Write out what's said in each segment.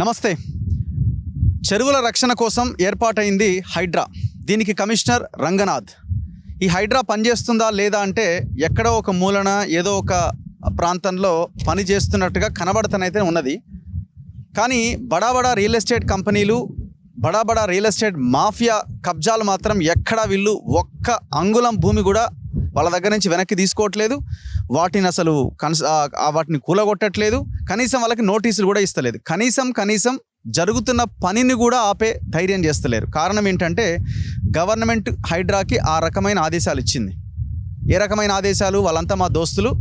నమస్తే. చెరువుల రక్షణ కోసం ఏర్పాటైంది హైడ్రా. దీనికి కమిషనర్ రంగనాథ్. ఈ హైడ్రా పనిచేస్తుందా లేదా అంటే ఎక్కడో ఒక మూలన ఏదో ఒక ప్రాంతంలో పని చేస్తున్నట్టుగా కనబడతనైతే ఉన్నది. కానీ బడా రియల్ ఎస్టేట్ కంపెనీలు, బడా రియల్ ఎస్టేట్ మాఫియా కబ్జాలు మాత్రం ఎక్కడా వీళ్ళు ఒక్క అంగుళం భూమి కూడా వాళ్ళ దగ్గర నుంచి వెనక్కి తీసుకోవట్లేదు. వాటిని అసలు వాటిని కూలగొట్టట్లేదు. కనీసం వాళ్ళకి నోటీసులు కూడా ఇస్తలేదు. కనీసం జరుగుతున్న పనిని కూడా ఆపే ధైర్యం చేస్తలేరు. కారణం ఏంటంటే గవర్నమెంట్ హైడ్రాకి ఆ రకమైన ఆదేశాలు ఇచ్చింది. ఏ రకమైన ఆదేశాలు? వాళ్ళంతా మా దోస్తులు,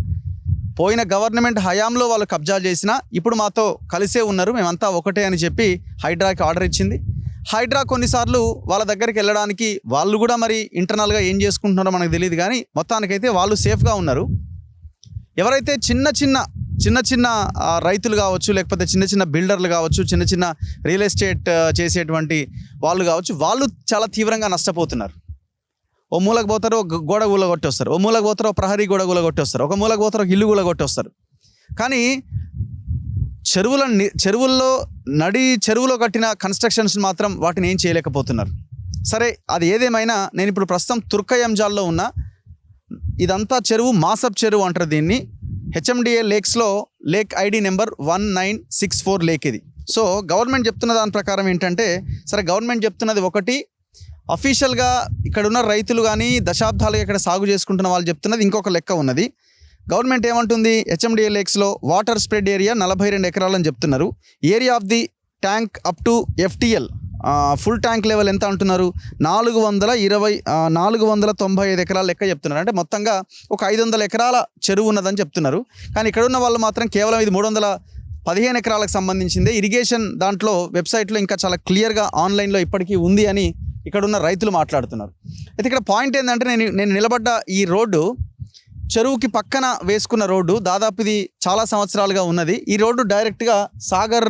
పోయిన గవర్నమెంట్ హయాంలో వాళ్ళు కబ్జాలు చేసినా ఇప్పుడు మాతో కలిసే ఉన్నారు, మేమంతా ఒకటే అని చెప్పి హైడ్రాకి ఆర్డర్ ఇచ్చింది. హైడ్రా కొన్నిసార్లు వాళ్ళ దగ్గరికి వెళ్ళడానికి వాళ్ళు కూడా మరి ఇంటర్నల్గా ఏం చేసుకుంటున్నారో మనకు తెలియదు, కానీ మొత్తానికైతే వాళ్ళు సేఫ్గా ఉన్నారు. ఎవరైతే చిన్న రైతులు కావచ్చు, లేకపోతే చిన్న బిల్డర్లు కావచ్చు, చిన్న రియల్ ఎస్టేట్ చేసేటువంటి వాళ్ళు కావచ్చు, వాళ్ళు చాలా తీవ్రంగా నష్టపోతున్నారు. ఓ మూలకు పోతారు, ఒక గోడ కూలగొట్టి వస్తారు. ఓ మూలకు పోతారు, ఒక ప్రహరీ గోడ కూలగొట్టి వస్తారు. ఒక మూలకు పోతారు, ఒక ఇల్లు కూలగొట్టి వస్తారు. కానీ చెరువులో కట్టిన కన్స్ట్రక్షన్స్ మాత్రం వాటిని ఏం చేయలేకపోతున్నారు. సరే, అది ఏదేమైనా నేను ఇప్పుడు ప్రస్తుతం తుర్కయంజాల్లో ఉన్నా. ఇదంతా చెరువు, మాసబ్ చెరువు అంటారు దీన్ని. హెచ్ఎండిఏ లేక్స్లో లేక్ ఐడి నెంబర్ 1964 లేక్ ఇది. సో గవర్నమెంట్ చెప్తున్న దాని ప్రకారం ఏంటంటే, సరే గవర్నమెంట్ చెప్తున్నది ఒకటి, అఫీషియల్గా ఇక్కడ ఉన్న రైతులు కానీ దశాబ్దాలుగా ఇక్కడ సాగు చేసుకుంటున్న వాళ్ళు చెప్తున్నది ఇంకొక లెక్క ఉన్నది. గవర్నమెంట్ ఏమంటుంది? హెచ్ఎండిఏ లేక్స్లో వాటర్ స్ప్రెడ్ ఏరియా 42 ఎకరాలని చెప్తున్నారు. Area of the tank up to FTL full tank level ఎంత అంటున్నారు? 495 ఎకరాల లెక్క చెప్తున్నారు. అంటే మొత్తంగా ఒక 500 ఎకరాల చెరువు ఉన్నదని చెప్తున్నారు. కానీ ఇక్కడ ఉన్న వాళ్ళు మాత్రం కేవలం ఇది 315 ఎకరాలకు సంబంధించింది. ఇరిగేషన్ దాంట్లో వెబ్సైట్లో ఇంకా చాలా క్లియర్గా ఆన్లైన్లో ఇప్పటికీ ఉంది అని ఇక్కడ ఉన్న రైతులు మాట్లాడుతున్నారు. అయితే ఇక్కడ పాయింట్ ఏంటంటే, నేను నిలబడ్డ ఈ రోడ్డు చెరువుకి పక్కన వేసుకున్న రోడ్డు. దాదాపు ఇది చాలా సంవత్సరాలుగా ఉన్నది. ఈ రోడ్డు డైరెక్ట్గా సాగర్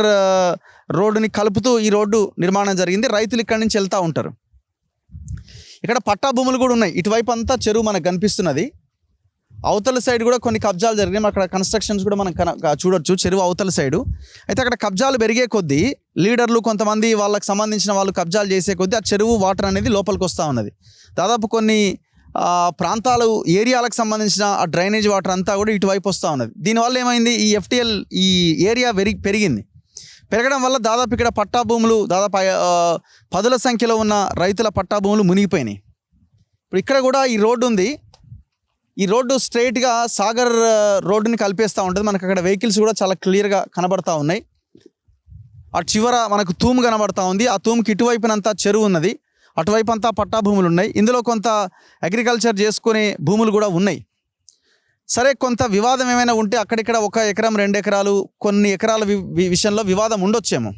రోడ్డుని కలుపుతూ ఈ రోడ్డు నిర్మాణం జరిగింది. రైతులు ఇక్కడి నుంచి వెళ్తూ ఉంటారు. ఇక్కడ పట్టా భూములు కూడా ఉన్నాయి. ఇటువైపు అంతా చెరువు మనకు కనిపిస్తున్నది. అవతల సైడ్ కూడా కొన్ని కబ్జాలు జరిగినాయి. అక్కడ కన్స్ట్రక్షన్స్ కూడా మనం చూడొచ్చు చెరువు అవతల సైడు. అయితే అక్కడ కబ్జాలు పెరిగే కొద్దీ లీడర్లు కొంతమంది వాళ్ళకి సంబంధించిన వాళ్ళు కబ్జాలు చేసే కొద్దీ ఆ చెరువు వాటర్ అనేది లోపలికి వస్తూ ఉన్నది. దాదాపు కొన్ని ప్రాంతాలు, ఏరియాలకు సంబంధించిన ఆ డ్రైనేజ్ వాటర్ అంతా కూడా ఇటువైపు వస్తూ ఉన్నది. దీనివల్ల ఏమైంది? ఈ FTL ఈ ఏరియా పెరిగింది. పెరగడం వల్ల దాదాపు ఇక్కడ పట్టా భూములు, దాదాపు 10ల సంఖ్యలో ఉన్న రైతుల పట్టా భూములు మునిగిపోయినాయి. ఇప్పుడు ఇక్కడ కూడా ఈ రోడ్డు ఉంది. ఈ రోడ్డు స్ట్రైట్గా సాగర్ రోడ్డుని కలిపేస్తూ ఉంటుంది. మనకు అక్కడ వెహికల్స్ కూడా చాలా క్లియర్గా కనబడతా ఉన్నాయి. ఆ చివర మనకు తూము కనబడతా ఉంది. ఆ తూముకి ఇటువైపునంతా చెరువు ఉన్నది, అటువైపు అంతా పట్టా భూములు ఉన్నాయి. ఇందులో కొంత అగ్రికల్చర్ చేసుకునే భూములు కూడా ఉన్నాయి. సరే, కొంత వివాదం ఏమైనా ఉంటే అక్కడిక్కడ 1 ఎకరం 2 ఎకరాలు కొన్ని ఎకరాల విషయంలో వివాదం ఉండొచ్చేమో.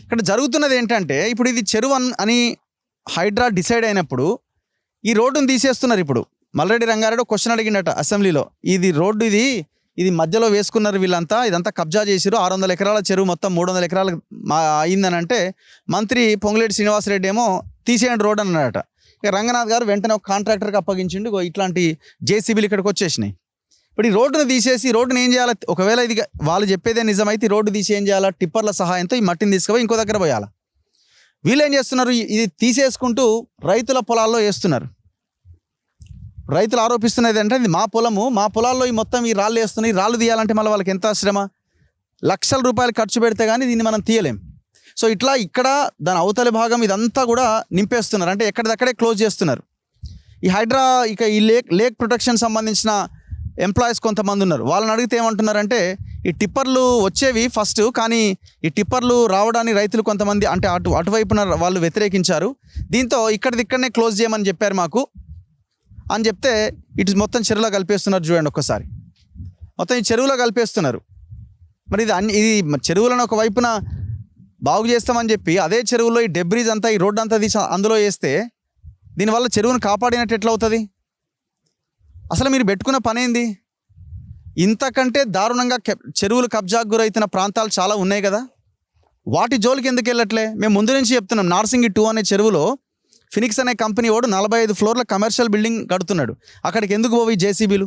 ఇక్కడ జరుగుతున్నది ఏంటంటే, ఇప్పుడు ఇది చెరువు అని హైడ్రా డిసైడ్ అయినప్పుడు ఈ రోడ్డును తీసేస్తున్నారు. ఇప్పుడు మల్రెడ్డి రంగారెడ్డి క్వశ్చన్ అడిగిండట అసెంబ్లీలో, ఇది రోడ్డు ఇది మధ్యలో వేసుకున్నారు వీళ్ళంతా, ఇదంతా కబ్జా చేసిరు, 600 ఎకరాల చెరువు మొత్తం 300 ఎకరాలు అయిందని అంటే మంత్రి పొంగులేటి శ్రీనివాసరెడ్డి ఏమో తీసేయండి రోడ్ అన్నాడట. ఇక రంగనాథ్ గారు వెంటనే ఒక కాంట్రాక్టర్కి అప్పగించిండు. ఇట్లాంటి JCBలు ఇక్కడికి వచ్చేసినాయి. ఇప్పుడు ఈ రోడ్డును తీసేసి రోడ్డును ఏం చేయాలి? ఒకవేళ ఇది వాళ్ళు చెప్పేదే నిజమైతే ఈ రోడ్డు తీసి ఏం చేయాలా? టిప్పర్ల సహాయంతో ఈ మట్టిని తీసుకుపోయి ఇంకో దగ్గర పోయాలా. వీళ్ళు ఏం చేస్తున్నారు? ఇది తీసేసుకుంటూ రైతుల పొలాల్లో వేస్తున్నారు. రైతులు ఆరోపిస్తున్నది అంటే, ఇది మా పొలము, మా పొలాల్లో ఈ మొత్తం ఈ రాళ్ళు వేస్తున్నాయి. ఈ రాళ్ళు తీయాలంటే మళ్ళీ వాళ్ళకి ఎంత శ్రమ, లక్షల రూపాయలు ఖర్చు పెడితే కానీ దీన్ని మనం తీయలేం. సో ఇట్లా ఇక్కడ దాని అవతలి భాగం ఇదంతా కూడా నింపేస్తున్నారు. అంటే ఎక్కడిదక్కడే క్లోజ్ చేస్తున్నారు. ఈ హైడ్రా ఇక ఈ లేక్ ప్రొటెక్షన్ సంబంధించిన ఎంప్లాయీస్ కొంతమంది ఉన్నారు. వాళ్ళని అడిగితే ఏమంటున్నారంటే, ఈ టిప్పర్లు వచ్చేవి ఫస్ట్, కానీ ఈ టిప్పర్లు రావడాన్ని రైతులు కొంతమంది అంటే అటువైపున వాళ్ళు వ్యతిరేకించారు. దీంతో ఇక్కడనే క్లోజ్ చేయమని చెప్పారు మాకు అని చెప్తే, ఇటు మొత్తం చెరువులో కలిపేస్తున్నారు. చూడండి ఒక్కసారి, మొత్తం ఈ చెరువులో కలిపేస్తున్నారు. మరి ఇది చెరువులను ఒక వైపున బాగు చేస్తామని చెప్పి అదే చెరువులో ఈ డెబ్రీజ్ అంతా, ఈ రోడ్డు అంతా తీసి అందులో వేస్తే దీనివల్ల చెరువును కాపాడినట్టు ఎట్లా అవుతుంది? అసలు మీరు పెట్టుకున్న పని ఏంది? ఇంతకంటే దారుణంగా చెరువులు కబ్జాకు గురైతున్న ప్రాంతాలు చాలా ఉన్నాయి కదా, వాటి జోలికి ఎందుకు వెళ్ళట్లే? మేము ముందు నుంచి చెప్తున్నాం. నార్సింగి 2 అనే చెరువులో ఫినిక్స్ అనే కంపెనీ వాడు 45 ఫ్లోర్ల కమర్షియల్ బిల్డింగ్ కడుతున్నాడు. అక్కడికి ఎందుకు పోయి JCBలు?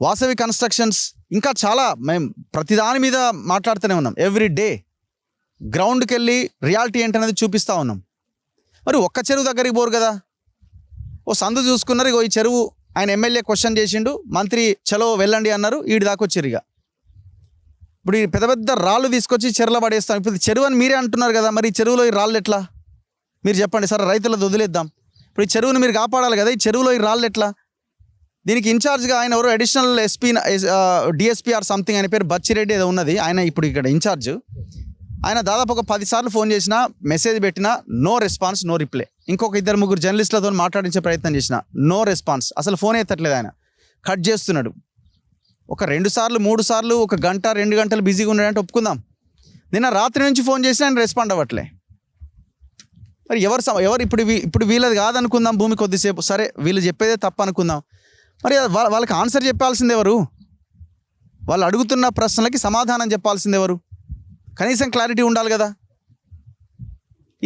వాసవి కన్స్ట్రక్షన్స్, ఇంకా చాలా మేము ప్రతిదాని మీద మాట్లాడుతూనే ఉన్నాం ఎవ్రీ డే. గ్రౌండ్కి వెళ్ళి రియాలిటీ ఏంటనేది చూపిస్తూ ఉన్నాం. మరి ఒక్క చెరువు దగ్గరికి పోరు కదా, ఓ సందు చూసుకున్నారు, ఇగో ఈ చెరువు ఆయన ఎమ్మెల్యే క్వశ్చన్ చేసిండు, మంత్రి చలో వెళ్ళండి అన్నారు, ఈడి దాకా వచ్చారు. ఇక ఇప్పుడు ఈ పెద్ద పెద్ద రాళ్ళు తీసుకొచ్చి చెరువులో పడేస్తాం. ఇప్పుడు చెరువు అని మీరే అంటున్నారు కదా, మరి ఈ చెరువులో ఈ రాళ్ళు ఎట్లా మీరు చెప్పండి. సరే రైతులది వదిలేద్దాం, ఇప్పుడు ఈ చెరువుని మీరు కాపాడాలి కదా, ఈ చెరువులో ఈ రాళ్ళు ఎట్లా? దీనికి ఇన్ఛార్జ్గా ఆయన ఎవరు additional SP DSP or something ఆయన పేరు బచ్చిరెడ్డి ఏదో ఉన్నది, ఆయన ఇప్పుడు ఇక్కడ ఇన్ఛార్జ్. ఆయన దాదాపు ఒక 10 సార్లు ఫోన్ చేసినా, మెసేజ్ పెట్టినా నో రెస్పాన్స్, నో రిప్లై. ఇంకొక 2-3 జర్నలిస్టులతో మాట్లాడించే ప్రయత్నం చేసిన, నో రెస్పాన్స్, అసలు ఫోన్ ఎత్తట్లేదు. ఆయన కట్ చేస్తున్నాడు. ఒక 2 సార్లు 3 సార్లు, 1 గంట 2 గంటలు బిజీగా ఉన్నాడంటే ఒప్పుకుందాం. నిన్న రాత్రి నుంచి ఫోన్ చేసినా ఆయన రెస్పాండ్ అవ్వట్లే. మరి ఎవరు ఇప్పుడు వీళ్ళది కాదనుకుందాం భూమి కొద్దిసేపు, సరే వీళ్ళు చెప్పేదే తప్పు అనుకుందాం. మరి వాళ్ళకి ఆన్సర్ చెప్పాల్సింది ఎవరు? వాళ్ళు అడుగుతున్న ప్రశ్నలకి సమాధానం చెప్పాల్సింది ఎవరు? కనీసం క్లారిటీ ఉండాలి కదా.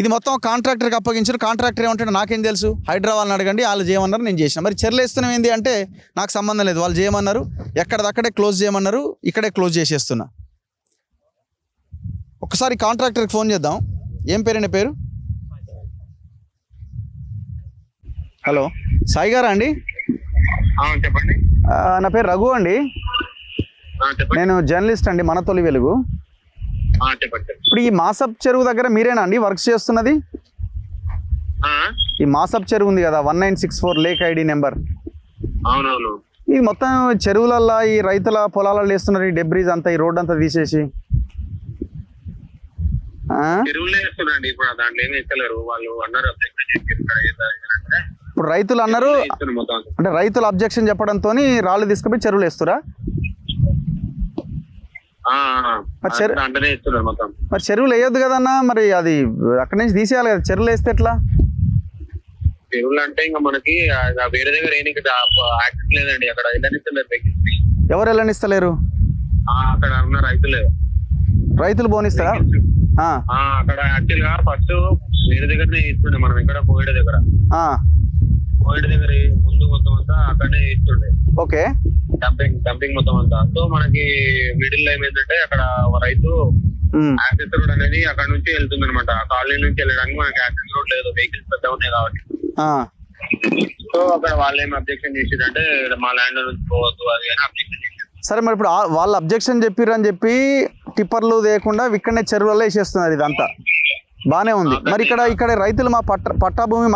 ఇది మొత్తం కాంట్రాక్టర్కి అప్పగించారు. కాంట్రాక్టర్ ఏమంటాడు నాకేం తెలుసు, హైడ్రా వాళ్ళని అడగండి, వాళ్ళు చేయమన్నారు, నేను చేసిన. మరి చెర్లేస్తున్నాం ఏంది అంటే నాకు సంబంధం లేదు, వాళ్ళు చేయమన్నారు, ఎక్కడదక్కడే క్లోజ్ చేయమన్నారు, ఇక్కడే క్లోజ్ చేసేస్తున్నా. ఒకసారి కాంట్రాక్టర్కి ఫోన్ చేద్దాం. ఏం పేరు పేరు? హలో సాయి గారా అండి? చెప్పండి. నా పేరు రఘు అండి, నేను జర్నలిస్ట్ అండి, మన తొలి వెలుగు. ఇప్పుడు ఈ మాసప్ చెరువు దగ్గర మీరేనా అండి వర్క్స్ చేస్తున్నది? ఈ మాసప్ చెరువు ఉంది కదా 1964 లేక్ ఐడి నెంబర్. అవునవును. ఇది మొత్తం చెరువులల్లో ఈ రైతుల పొలాలలో వేస్తున్నారు, ఈ డెబ్రీస్ అంతా, ఈ రోడ్ అంతా తీసేసి. ఇప్పుడు రైతులు అన్నారు అంటే రైతులు అబ్జెక్షన్ చెప్పడంతో రాళ్ళు తీసుకుపోయి చెరువులు వేస్తురా? మరి చెరువులు వేయొద్దు కదన్నా, మరి అది అక్కడి నుంచి తీసేయాలి కదా, చెరువులు వేస్తే ఎట్లా? చెరువులు అంటే ఇంకా మనకి వేరే దగ్గర యాక్సెస్ లేదండి, అక్కడ వెళ్ళనిస్తలేరు. ఎవరు వెళ్ళనిస్తలేరు? అక్కడ ఉన్న రైతులు పోనిస్తారా? అక్కడ యాక్చువల్ గా ఫస్ట్ వేరే దగ్గరనే ఇస్తుండే, మనం ఇక్కడ కోవిడ్ దగ్గర ముందు మొత్తం అంతా అక్కడనే ఇస్తుండే. ఓకే, డంపింగ్ మొత్తం అంతా. సో మనకి మిడిల్ లైన్ ఏంటంటే అక్కడ రైతు యాక్సెస్ రోడ్ అనేది అక్కడ నుంచి వెళ్తుంది అనమాట. కాలనీ నుంచి వెళ్ళడానికి మనకి యాక్సెస్ రోడ్ లేదు, వెహికల్స్ పెద్ద ఉన్నాయి కాబట్టి. సో అక్కడ వాళ్ళు ఏమి అబ్జెక్షన్ చేసిరంటే మా ల్యాండ్ నుంచి పోవద్దు అది అని అబ్జెక్షన్ చేశారు. సరే, మరి ఇప్పుడు వాళ్ళు అబ్జెక్షన్ చెప్పిరని చెప్పి టిప్పర్లు లేకుండా ఇక్కడనే చెరువులలో వేసేస్తున్నారు, ఇదంతా బానే ఉంది. మరి ఇక్కడ రైతులు మా పట్టా భూమి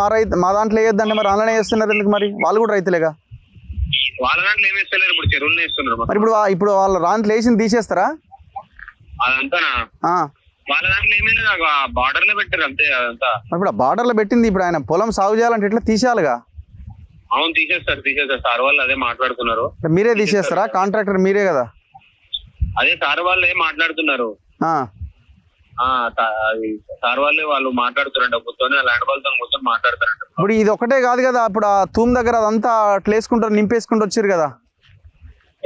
మా దాంట్లో వేయొద్దండి, మరి అలానే వేస్తున్నారు ఎందుకు? మరి వాళ్ళు కూడా రైతులేగా. వాళ్ళ దాంట్లో ఏం వేస్తలేరు, ఇప్పుడు చెరువులు వేస్తున్నారు. మరి ఇప్పుడు వాళ్ళ దాంట్లో వేసింది తీసేస్తారా? అదంతానా? వాళ్ళ దాంట్లో ఏమీ లేదు, బార్డర్ లో పెట్టారు అంతే. అదంతా ఇప్పుడు బార్డర్ లో పెట్టింది, ఇప్పుడు ఆయన పొలం సాగు చేయాలంటే ఎట్లా తీసేయాలిగా? అవును, తీసేస్తారు. సార్ వాళ్ళు అదే మాట్లాడుతున్నారు. మీరే తీసేస్తారా? కాంట్రాక్టర్ మీరే కదా? అదే సార్ వాళ్ళు ఏం మాట్లాడుతున్నారు, సార్ వాళ్ళు మాట్లాడుతారంట, కూర్చొని ల్యాండ్ వాళ్ళతో కూర్చొని మాట్లాడతారంట. ఇప్పుడు ఇది ఒకటే కాదు కదా, ఇప్పుడు ఆ తూమ్ దగ్గర అదంతా అట్లా వేసుకుంటారు, నింపేసుకుంటూ వచ్చారు కదా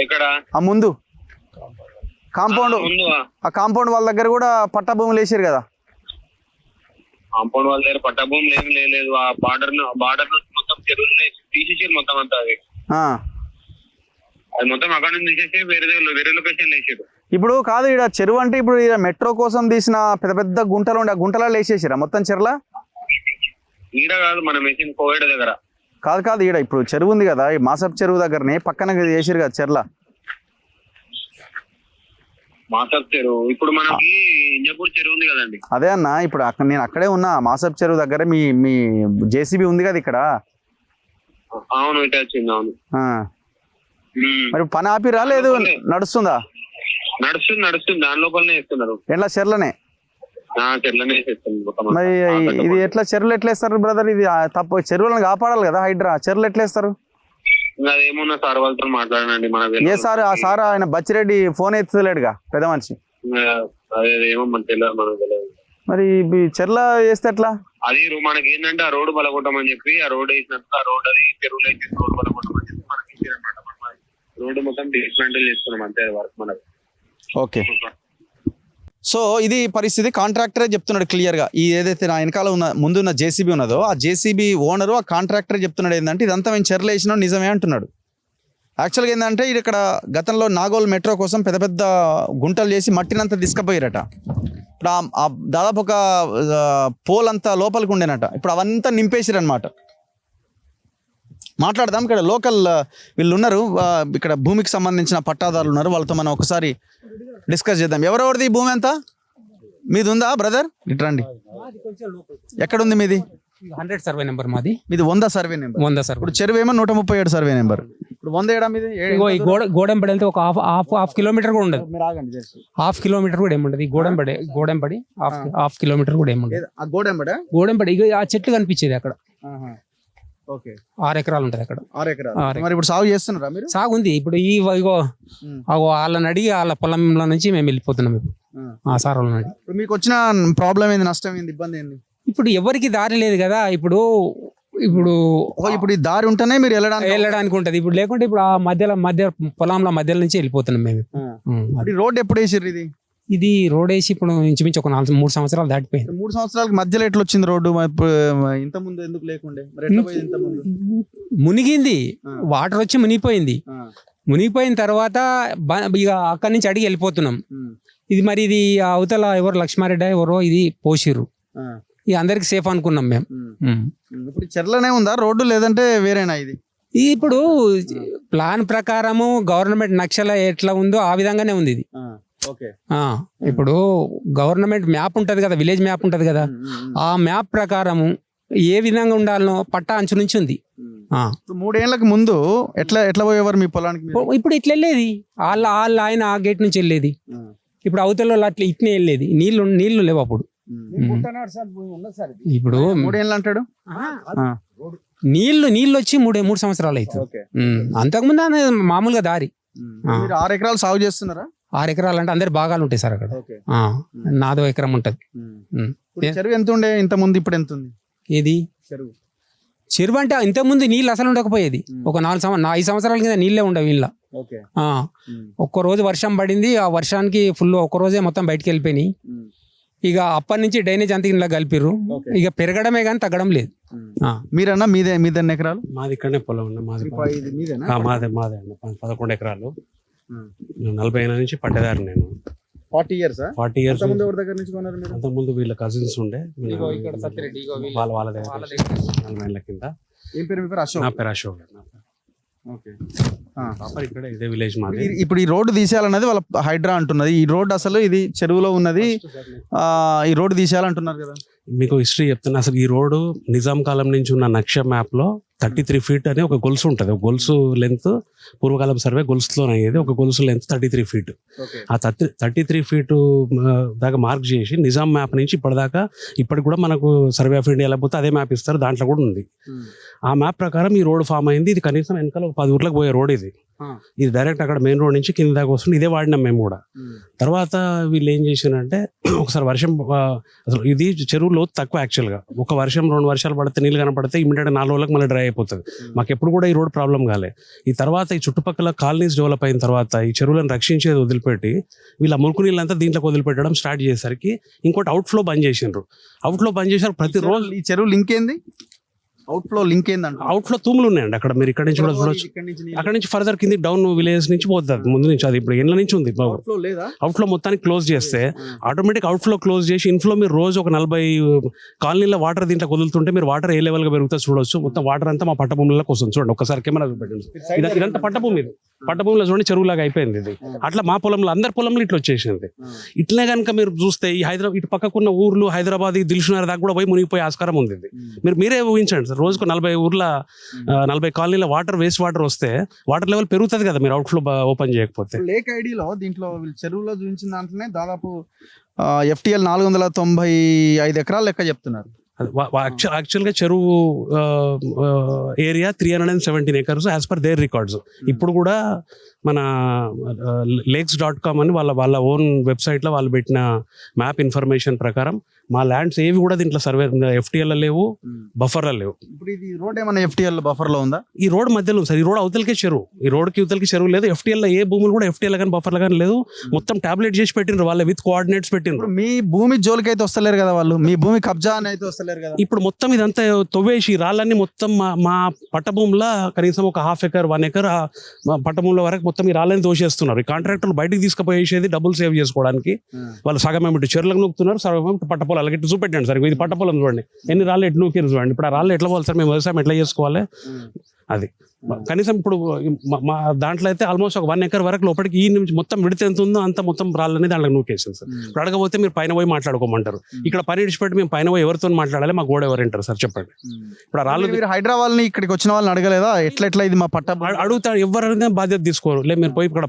ఇక్కడ ఆ ముందు కాంపౌండ్. ఆ కాంపౌండ్ వాళ్ళ దగ్గర కూడా పట్టా భూములు వేసారు కదా? కాంపౌండ్ వాళ్ళ దగ్గర పట్టా భూములు ఏమి లేదు. ఆ బార్డర్ నుంచి మొత్తం చెరువులు తీసేసారు మొత్తం అంతా. అది మొత్తం అక్కడ నుంచి తీసేసి వేరే లొకేషన్ వేసారు. ఇప్పుడు కాదు, ఇక్కడ చెరువు అంటే ఇప్పుడు మెట్రో కోసం తీసిన పెద్ద పెద్ద గుంటలు ఉండే, ఆ గుంటలలో వేసేసిరా మొత్తం చెరువులా? ఈడ కాదు, మనం వేసిన కోవిడ్ దగ్గర కాదు, ఈడ ఇప్పుడు చెరువు ఉంది కదా, ఈ మాసప్ చెరువు దగ్గరనే పక్కన వేసారు కదా చెర్ల. మాసప్ చెరువు ఇప్పుడు మనకి ఇంజపూర్ చెరువు ఉంది కదండి. అదే అన్న, ఇప్పుడు నేను అక్కడే ఉన్నా మాసప్ చెరువు దగ్గర. మీ జేసీబీ ఉంది కదా ఇక్కడ? అవును, ఇటు వచ్చింది. అవును. మరి పని ఆపిరా లేదు నడుస్తుందా? నడుస్తుంది దాని లోపలనే వేస్తున్నారు. ఎట్లా చెర్లనే? చెర్లనే వేసేస్తున్నారు. మరి ఇది ఎట్లా చెరువులు ఎట్లా వేస్తారు బ్రదర్? ఇది తప్పు, చెరువులను కాపాడాలి కదా హైడ్రా, చెరువులు ఎట్లా వేస్తారు? అదేమన్నా సార్ వాళ్ళతో మాట్లాడానండి. ఏ సార్? ఆ సార్ ఆయన బచ్చిరెడ్డి ఫోన్ ఎత్తలేడుగా, పెద్ద మనిషి. అదేమో మనకు తెలియదు, మనకు తెలియదు. మరి చెర్ల వేస్తే ఎట్లా? అది మనకి ఏంటంటే ఆ రోడ్డు బలగొట్టమని చెప్పి, ఆ రోడ్ వేసినట్టు ఆ రోడ్ అది చెరువులు వేసి రోడ్డు బలగొట్టమని చెప్పి మనకి ఇచ్చారనమాట. రోడ్డు మొత్తం డిస్మాంటిల్ చేస్తున్నాం అంతే వరకు మనకు. ఓకే, సో ఇది పరిస్థితి. కాంట్రాక్టరే చెప్తున్నాడు క్లియర్గా. ఈ ఏదైతే నా వెనకాల ముందున్న జేసీబీ ఉన్నదో ఆ జేసీబీ ఓనరు ఆ కాంట్రాక్టరే చెప్తున్నాడు ఏంటంటే ఇదంతా మేము చెర్ల వేసినాం నిజమే అంటున్నాడు. యాక్చువల్గా ఏంటంటే ఇక్కడ గతంలో నాగోల్ మెట్రో కోసం పెద్ద పెద్ద గుంటలు చేసి మట్టినంతా తీసుకుపోయారట. ఇప్పుడు దాదాపు ఒక పోల్ అంతా లోపలికి ఉండేనట, ఇప్పుడు అవంతా నింపేసిరు అనమాట. మాట్లాడదాం. ఇక్కడ లోకల్ వీళ్ళు ఉన్నారు, ఇక్కడ భూమికి సంబంధించిన పట్టాదారులు ఉన్నారు, వాళ్ళతో మనం ఒకసారి డిస్కస్ చేద్దాం. ఎవరెవరిది భూమి ఎంత? మీది ఉందా బ్రదర్? ఇట్రండి. ఎక్కడుంది మీది? 100 సర్వే నెంబర్ మాది. మీది 100 సర్వే నెంబర్. 100 సర్వే. ఇప్పుడు చెరువు ఏమో 137 సర్వే నెంబర్. ఇప్పుడు 100 ఏడా మీది? ఈ గోడెంపడి వెళ్తే ఒక హాఫ్ కిలోమీటర్ కూడా ఉండదు. హాఫ్ కిలోమీటర్ కూడా ఏముండదు. ఈ గోడెంపడి హాఫ్ కిలోమీటర్ కూడా ఏముండదు. గోడెంపడి ఇక ఆ చెట్లు కనిపించేది అక్కడ. 6 ఎకరాలు ఉంటది అక్కడ. 6 ఎకరాలు. మరి ఇప్పుడు సాగు చేస్తున్నారా మీరు? సాగు ఉంది. ఇప్పుడు ఇగో వాళ్ళని అడిగి వాళ్ళ పొలంలో నుంచి మేము వెళ్ళిపోతున్నాం ఇప్పుడు. ఆ సార్ వాళ్ళని అడిగి. ఇప్పుడు మీకు వచ్చిన ప్రాబ్లం ఏంది, నష్టం ఏంది, ఇబ్బంది ఏంది? ఇప్పుడు ఎవరికి దారి లేదు కదా. ఇప్పుడు ఈ దారి ఉంటేనే మీరు వెళ్ళడానికి ఉంటది. ఇప్పుడు లేకుంటే ఇప్పుడు ఆ మధ్య పొలంలో మధ్యలో నుంచి వెళ్ళిపోతున్నాం మేము. రోడ్ ఎప్పుడు వేసిర్రు? ఇది రోడ్ వేసి ఇప్పుడు ఇంచుమించు ఒక 3 సంవత్సరాలు దాటిపోయింది. 3 సంవత్సరాలకి మధ్యలో ఎట్లా వచ్చింది రోడ్డు? ఇంత ముందు ఎందుకు లేకుండే? మునిగింది, వాటర్ వచ్చి మునిగిపోయింది. మునిగిపోయిన తర్వాత ఇక అక్కడి నుంచి అడిగి వెళ్ళిపోతున్నాం. ఇది మరి ఇది అవతల ఎవరు లక్ష్మారెడ్డి ఎవరో ఇది పోసిర్రు. ఇక అందరికి సేఫ్ అనుకున్నాం మేము. ఇప్పుడు చెర్లనే ఉందా రోడ్డు, లేదంటే వేరేనా? ఇది ఇప్పుడు ప్లాన్ ప్రకారము గవర్నమెంట్ నక్షల ఎట్లా ఉందో ఆ విధంగానే ఉంది ఇది. ఇప్పుడు గవర్నమెంట్ మ్యాప్ ఉంటది కదా, విలేజ్ మ్యాప్ ఉంటది కదా, ఆ మ్యాప్ ప్రకారము ఏ విధంగా ఉండాలనో పట్టా అంచు నుంచి ఉంది. 3 ఏళ్లకు ముందు ఎట్లా పోయేవారు మీ పొలానికి? ఇప్పుడు ఇట్లా వెళ్ళేది, వాళ్ళ ఆయన ఆ గేట్ నుంచి వెళ్ళేది. ఇప్పుడు అవతల అట్లా ఇట్నే వెళ్ళేది. నీళ్లు లేవు అప్పుడు. ఇప్పుడు 3 ఏళ్ళు అంటాడు. నీళ్లు వచ్చి 3 సంవత్సరాలు అవుతుంది. అంతకుముందు మామూలుగా దారి. 6 ఎకరాలు సాగు చేస్తున్నారా? 6 ఎకరాలు అంటే అందరి భాగాలు ఉంటాయి సార్ అక్కడ. నాదో ఎకరం ఉంటది. చెరువు ఎంత ఉండే ఇంత ముందు, ఇప్పుడు ఎంత ఉంది? ఏది చెరువు అంటే ఇంతకుముందు నీళ్ళు అసలు ఉండకపోయేది. ఒక 5 సంవత్సరాల కింద నీళ్ళే ఉండవు వీళ్ళ. ఒక్క రోజు వర్షం పడింది, ఆ వర్షానికి ఫుల్ ఒక్క రోజే మొత్తం బయటకు వెళ్ళిపోయినాయి. ఇక అప్పటి నుంచి డ్రైనేజ్ అంతా ఇలా కలిపిర్రు. ఇక పెరగడమే కానీ తగ్గడం లేదు. మీరన్నా మీదే ఎకరాలు? మాది ఇక్కడనే పొలం ఉన్నా. మాదే అండి 11 ఎకరాలు. 40 ఏళ్ళ నుంచి పట్టేదారు నేను. 40 years. 40 years. అంతకుముందు వీళ్ళ కజిన్స్ ఉండే వాళ్ళ దగ్గర 40 ఏళ్ళ కింద. ఏం పేరు మీ పేరు? అశోక్. నా పేరు అశోక్. ఇక్కడ ఇదే విలేజ్ మాది. ఇప్పుడు ఈ రోడ్డు తీసేయాలన్నది వాళ్ళ హైడ్రా అంటున్నది. ఈ రోడ్డు అసలు ఇది చెరువులో ఉన్నది, ఈ రోడ్డు తీసేయాలంటున్నారు కదా. మీకు హిస్టరీ చెప్తున్నా. అసలు ఈ రోడ్డు నిజాం కాలం నుంచి ఉన్న నక్ష మ్యాప్ లో 33 feet అని ఒక గొలుసు ఉంటుంది. ఒక గొలుసు లెంత్ పూర్వకాలం సర్వే గొలుసులో అయ్యేది. ఒక గొలుసు లెంత్ 33 feet. ఆ 33 feet దాకా మార్క్ చేసి నిజాం మ్యాప్ నుంచి ఇప్పటిదాకా ఇప్పటికి కూడా మనకు సర్వే ఆఫ్ ఇండియా లేకపోతే అదే మ్యాప్ ఇస్తారు, దాంట్లో కూడా ఉంది. ఆ మ్యాప్ ప్రకారం ఈ రోడ్ ఫామ్ అయింది. ఇది కనీసం వెనకాల ఒక 10 ఊర్లకు పోయే రోడ్ ఇది. ఇది డైరెక్ట్ అక్కడ మెయిన్ రోడ్ నుంచి కింద దాకా వస్తుంది. ఇదే వాడినాం మేము కూడా. తర్వాత వీళ్ళు ఏం చేసినారంటే ఒకసారి వర్షం, అసలు ఇది చెరువు లోతు తక్కువ యాక్చువల్గా. ఒక వర్షం 2 వర్షాలు పడితే నీళ్ళు కనపడితే ఇమీడియట్ 4 రోజులకు మళ్ళీ డ్రై అయిపోతుంది. మాకు ఎప్పుడు కూడా ఈ రోడ్ ప్రాబ్లం కాలే. ఈ తర్వాత ఈ చుట్టుపక్కల కాలనీస్ డెవలప్ అయిన తర్వాత ఈ చెరువులను రక్షించేది వదిలిపెట్టి వీళ్ళ మురుకు నీళ్ళంతా దీంట్లోకి వదిలిపెట్టడం స్టార్ట్ చేసేసరికి ఇంకోటి అవుట్ ఫ్లో బంద్ చేసిండ్రు. అవుట్ ఫ్లో బంద్ చేశారు. ప్రతిరోజు ఈ చెరువు లింక్ ఏంది? అవుట్ ఫ్లో లింక్ ఏందంటే అవుట్ ఫ్లో తూములు ఉన్నాయండి అక్కడ. మీరు ఇక్కడ నుంచి చూడొచ్చు. అక్కడ నుంచి ఫర్దర్ కింద డౌన్ విలేజ్ నుంచి పోతుంది ముందు నుంచి. అది ఇప్పుడు ఎండ్ల నుంచి ఉంది. అవుట్ ఫ్లో మొత్తానికి క్లోజ్ చేస్తే ఆటోమేటిక్ అవుట్ ఫ్లో క్లోజ్ చేసి ఇన్ఫ్లో మీరు రోజు ఒక 40 కాలనీల వాటర్ దీంట్లో వదులుతుంటే మీరు వాటర్ ఏ లెవెల్ గా పెరుగుతా చూడొచ్చు. మొత్తం వాటర్ అంతా మా పట్టభూములకు వస్తుంది. చూడండి ఒకసారి కెమెరా చూపెట్టండి. ఇదంతా పట్టభూమి. ఇది పట్టభూమిలో చూడండి చెరువులాగా అయిపోయింది ఇది. అట్లా మా పొలంలో అందరి పొలంలో ఇట్లా వచ్చేసింది. ఇట్లనే కనుక మీరు చూస్తే ఈ హైదరాబాద్ ఇటు పక్కకున్న ఊర్లు హైదరాబాద్ దిల్సుఖ్నగర్ దాకా కూడా పోయి మునిగిపోయే ఆస్కారం ఉంది. మీరే ఊహించండి సార్, రోజుకు 40 ఊర్ల 40 కాలనీల వాటర్ వేస్ట్ వాటర్ వస్తే వాటర్ లెవెల్ పెరుగుతుంది కదా మీరు అవుట్ ఫ్లో ఓపెన్ చేయకపోతే. లేక్ ఐడిలో దీంట్లో చెరువులో చూపించిన దాంట్లోనే దాదాపు FTL 495 ఎకరాలు లెక్క చెప్తున్నారు. యాక్చువల్గా చెరువు area 317 acres as per their records. ఇప్పుడు కూడా మన lakes.com అని వాళ్ళ ఓన్ వెబ్సైట్లో వాళ్ళు పెట్టిన మ్యాప్ ఇన్ఫర్మేషన్ ప్రకారం మా ల్యాండ్స్ ఏవి కూడా దీంట్లో సర్వే FTL లేవు, బఫర్లో లేవు. ఇప్పుడు ఇది రోడ్ ఏమైనా FTL బఫర్లో ఉందా? ఈ రోడ్ మధ్యలో ఉంది సార్. ఈ రోడ్ అవతలకే చెరువు. ఈ రోడ్కి ఇవతలకి చెరువు లేదు. FTL ఏ భూములు కూడా FTL కానీ బఫర్లో కానీ లేదు. మొత్తం టాబ్లెట్ చేసి పెట్టిండ్రు వాళ్ళు, విత్ కోఆర్డినేట్స్ పెట్టిండ్రు. మీ భూమి జోలికి అయితే వస్తలేరు కదా వాళ్ళు. మీ భూమి కబ్జా అని అయితే వస్తలేదు. చేస్తలేరు కదా. ఇప్పుడు మొత్తం ఇదంతా తవ్వేసి రాళ్ళన్నీ మొత్తం మా పట్టభూమిలో కనీసం ఒక 1/2 ఎకర్ 1 ఎకర్ మా పట్టభూమిలో వరకు మొత్తం ఈ రాళ్ళని తోసేస్తున్నారు. ఈ కాంట్రాక్టర్లు బయటికి తీసుకుపోయేసేది డబ్బులు సేవ్ చేసుకోవడానికి. వాళ్ళు సగం ఏమిటి చెరువులకు నూకుతున్నారు, సగం ఏమిటి పట్టపొలాలకి. ఇటు చూపెట్టండి సార్, ఇది పట్టపొలం చూడండి, ఎన్ని రాళ్ళు ఎటు నూకిరు చూడండి. ఇప్పుడు ఆ రాళ్ళు ఎట్లా పోవాలి సార్, మేము వ్యవసాయం ఎట్లా చేసుకోవాలి? అది కనీసం ఇప్పుడు మా దాంట్లో అయితే ఆల్మోస్ట్ ఒక 1 ఎకర్ వరకు లోపలికి ఈ నుంచి మొత్తం విడితే ఎంత ఉందో అంత మొత్తం రాళ్ళని దాంట్లో నూకేసింది సార్. ఇప్పుడు అడగబోతే మీరు పైన పోయి మాట్లాడుకోమంటారు. ఇక్కడ పని విడిచిపెట్టి మేము పైన పోయి ఎవరితో మాట్లాడాలి, మా గోడ ఎవరు వింటారు సార్ చెప్పండి. ఇప్పుడు ఆ రాళ్ళు మీరు హైదరాబాద్ ని ఇక్కడికి వచ్చిన వాళ్ళని అడగలేదా ఎట్లా ఇది మా పట్ట అడుగుతాడు, ఎవరైనా బాధ్యత తీసుకోరు. లేదు మీరు పోయి ఇక్కడ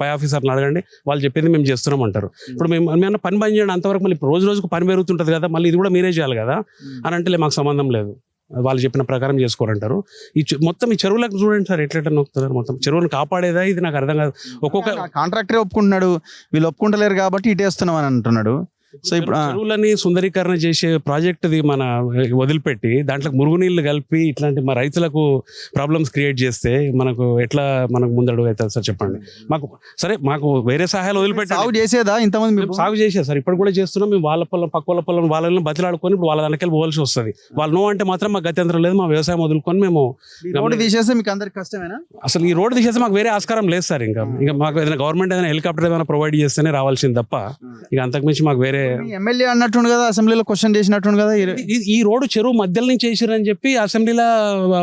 పై ఆఫీసర్ని అడగండి, వాళ్ళు చెప్పింది మేము చేస్తున్నాం అంటారు. ఇప్పుడు మేము పని చేయండి అంతవరకు, మళ్ళీ రోజు రోజుకు పని పెరుగుతుంటది కదా, మళ్ళీ ఇది కూడా మీరే చేయాలి కదా అని అంటే మాకు సంబంధం లేదు, వాళ్ళు చెప్పిన ప్రకారం చేసుకోరంటారు. మొత్తం ఈ చెరువులకు చూడండి సార్ ఎట్లా నొక్కుతున్నారు. మొత్తం చెరువులను కాపాడేదా ఇది నాకు అర్థం కాదు. ఒక్కొక్క కాంట్రాక్టరే ఒప్పుకుంటున్నాడు, వీళ్ళు ఒప్పుకుంటలేరు కాబట్టి ఇటేస్తున్నాం అని అంటున్నాడు. సో ఇప్పుడు చెరువులని సుందరీకరణ చేసే ప్రాజెక్ట్ది మన వదిలిపెట్టి దాంట్లో మురుగునీళ్ళు కలిపి ఇట్లాంటి మా రైతులకు ప్రాబ్లమ్స్ క్రియేట్ చేస్తే మనకు ముందడుగు అవుతుంది సార్ చెప్పండి. మాకు వేరే సహాయాలు వదిలిపెట్టి సాగు చేసేదా ఇంతమంది మేము సాగు చేసేది సార్, ఇప్పుడు కూడా చేస్తున్నాం. మేము వాళ్ళ పొలం పక్క పొలం వాళ్ళని బతిలాడుకొని ఇప్పుడు వాళ్ళ దానికి పోవాల్సి వస్తుంది. వాళ్ళు నో అంటే మాత్రం మాకు గత్యంతరం లేదు, మా వ్యవసాయం వదులుకొని మేము రోడ్డు తీసేస్తే మీకు అందరికి కష్టమేనా? అసలు ఈ రోడ్డు తీసేస్తే మాకు వేరే ఆస్కారం లేదు సార్. ఇంకా మాకు ఏదైనా గవర్నమెంట్ ఏదైనా హెలికాప్టర్ ఏదైనా ప్రొవైడ్ చేస్తేనే రావాల్సింది తప్ప ఇక అంతకుమించి మాకు వేరే. ఎమ్మెల్యే అన్నట్టు కదా, అసెంబ్లీలో క్వశ్చన్ చేసినట్టు కదా, ఈ రోడ్డు చెరువు మధ్యలో నుంచి వేసిరని చెప్పి అసెంబ్లీలో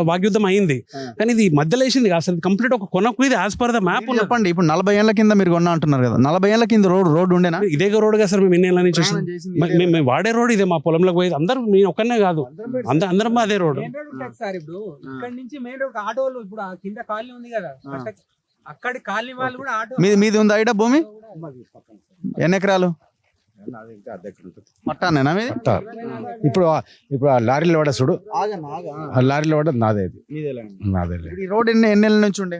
వాగ్యుద్ధం అయింది. కానీ ఇది మధ్యలో వేసింది అసలు కంప్లీట్ ఒక కొనకు ఇది యాజ్ పర్ ద మ్యాప్. చెప్పండి, ఇప్పుడు 40 ఏళ్ల కింద మీరు కొన్నా అంటున్నారు కదా, 40 ఏళ్ల కింద రోడ్డు ఉండేనా? ఇదే రోడ్డుగా సార్ మేము ఎన్ని ఏళ్ళ నుంచి మేము వాడే రోడ్ ఇదే. మా పొలంలోకి పోయేది అందరూ, నేను ఒక్కనే కాదు, అందరం అదే రోడ్డు. సార్ ఇప్పుడు ఇక్కడ నుంచి మెయిన్ రోడ్ ఆటోలు ఇప్పుడు కింద కాలనీ ఉంది కదా, అక్కడ కాలనీ వాళ్ళు కూడా ఆటో మీది ఉంది ఐడా భూమి ఎన్ని ఎకరాలు పట్టానేనా మీది? ఇప్పుడు ఆ లారీలో పడ చూడు, ఆ లారీలో పడ నాదే, నాదే. ఈ రోడ్ ఎన్ని ఏళ్ళ నుంచి ఉండే?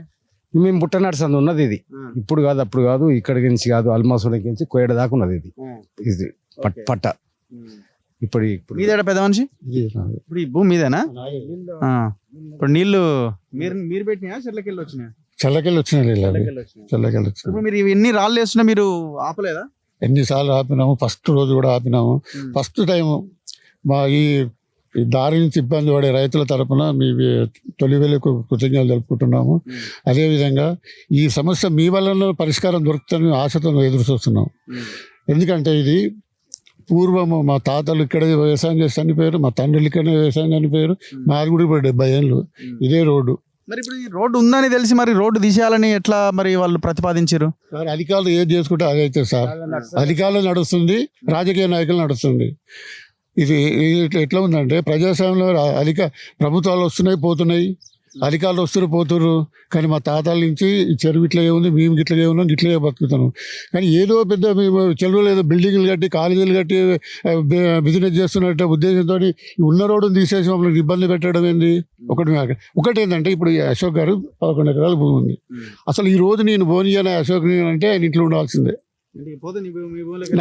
మేము పుట్టనాడు ఉన్నది ఇది, ఇప్పుడు కాదు అప్పుడు కాదు, ఇక్కడికి నుంచి కాదు, అల్మాసోడికి నుంచి కోయడ దాకా ఉన్నది ఇది పట్ట. ఇప్పుడు మీదేడా పెద్ద మనిషి? ఇప్పుడు ఈ భూమి మీదేనా? ఇప్పుడు నీళ్లు మీరు పెట్టినా చెట్లకెళ్ళి వచ్చినాయా? చల్లకెళ్ళి వచ్చినాయి, చల్లకెళ్ళి వచ్చినాయి. ఇప్పుడు మీరు ఎన్ని రాళ్ళు వేస్తున్నా మీరు ఆపలేదా? ఎన్నిసార్లు ఆపినాము, ఫస్ట్ రోజు కూడా ఆపినాము. ఫస్ట్ టైము మా ఈ దారి నుంచి ఇబ్బంది పడే రైతుల తరపున మీ తొలివేలకు కృతజ్ఞతలు తెలుపుకుంటున్నాము. అదేవిధంగా ఈ సమస్య మీ వల్ల పరిష్కారం దొరుకుతుందని ఆశతో ఎదురు చూస్తున్నాం. ఎందుకంటే ఇది పూర్వము మా తాతలు ఇక్కడే వ్యవసాయం చేసి చనిపోయారు, మా తండ్రులు ఇక్కడే వ్యవసాయం చనిపోయారు, మాది కూడా ఇప్పుడు 70 ఏళ్ళు ఇదే రోడ్డు. మరి ఇప్పుడు ఈ రోడ్డు ఉందని తెలిసి మరి రోడ్డు తీసేయాలని ఎట్లా మరి వాళ్ళు ప్రతిపాదించారు? సార్ అధికారులు ఏది చేసుకుంటే అదైతే సార్, అధికారులు నడుస్తుంది, రాజకీయ నాయకులు నడుస్తుంది. ఇది ఎట్లా ఉందంటే ప్రజాస్వామ్యంలో ప్రభుత్వాలు వస్తున్నాయి పోతున్నాయి, అధికారులు వస్తున్నారు పోతున్నారు. కానీ మా తాతల నుంచి ఈ చెరువు ఇట్లా ఉంది, మేము ఇట్లాగే ఉన్నాం, ఇట్లాగే బతుకుతాం. కానీ ఏదో పెద్ద చెరువులు ఏదో బిల్డింగ్లు కట్టి కాలేజీలు కట్టి బిజినెస్ చేస్తున్నట్టు ఉద్దేశంతో ఉన్న రోడ్డును తీసేసి మమ్మల్ని ఇబ్బంది పెట్టడం ఏంది? ఒకటి ఏంటంటే ఇప్పుడు ఈ అశోక్ గారు 11 ఎకరాల భూమి ఉంది. అసలు ఈ రోజు నేను బోనియా అశోక్ అంటే ఆయన ఇంట్లో ఉండాల్సిందే,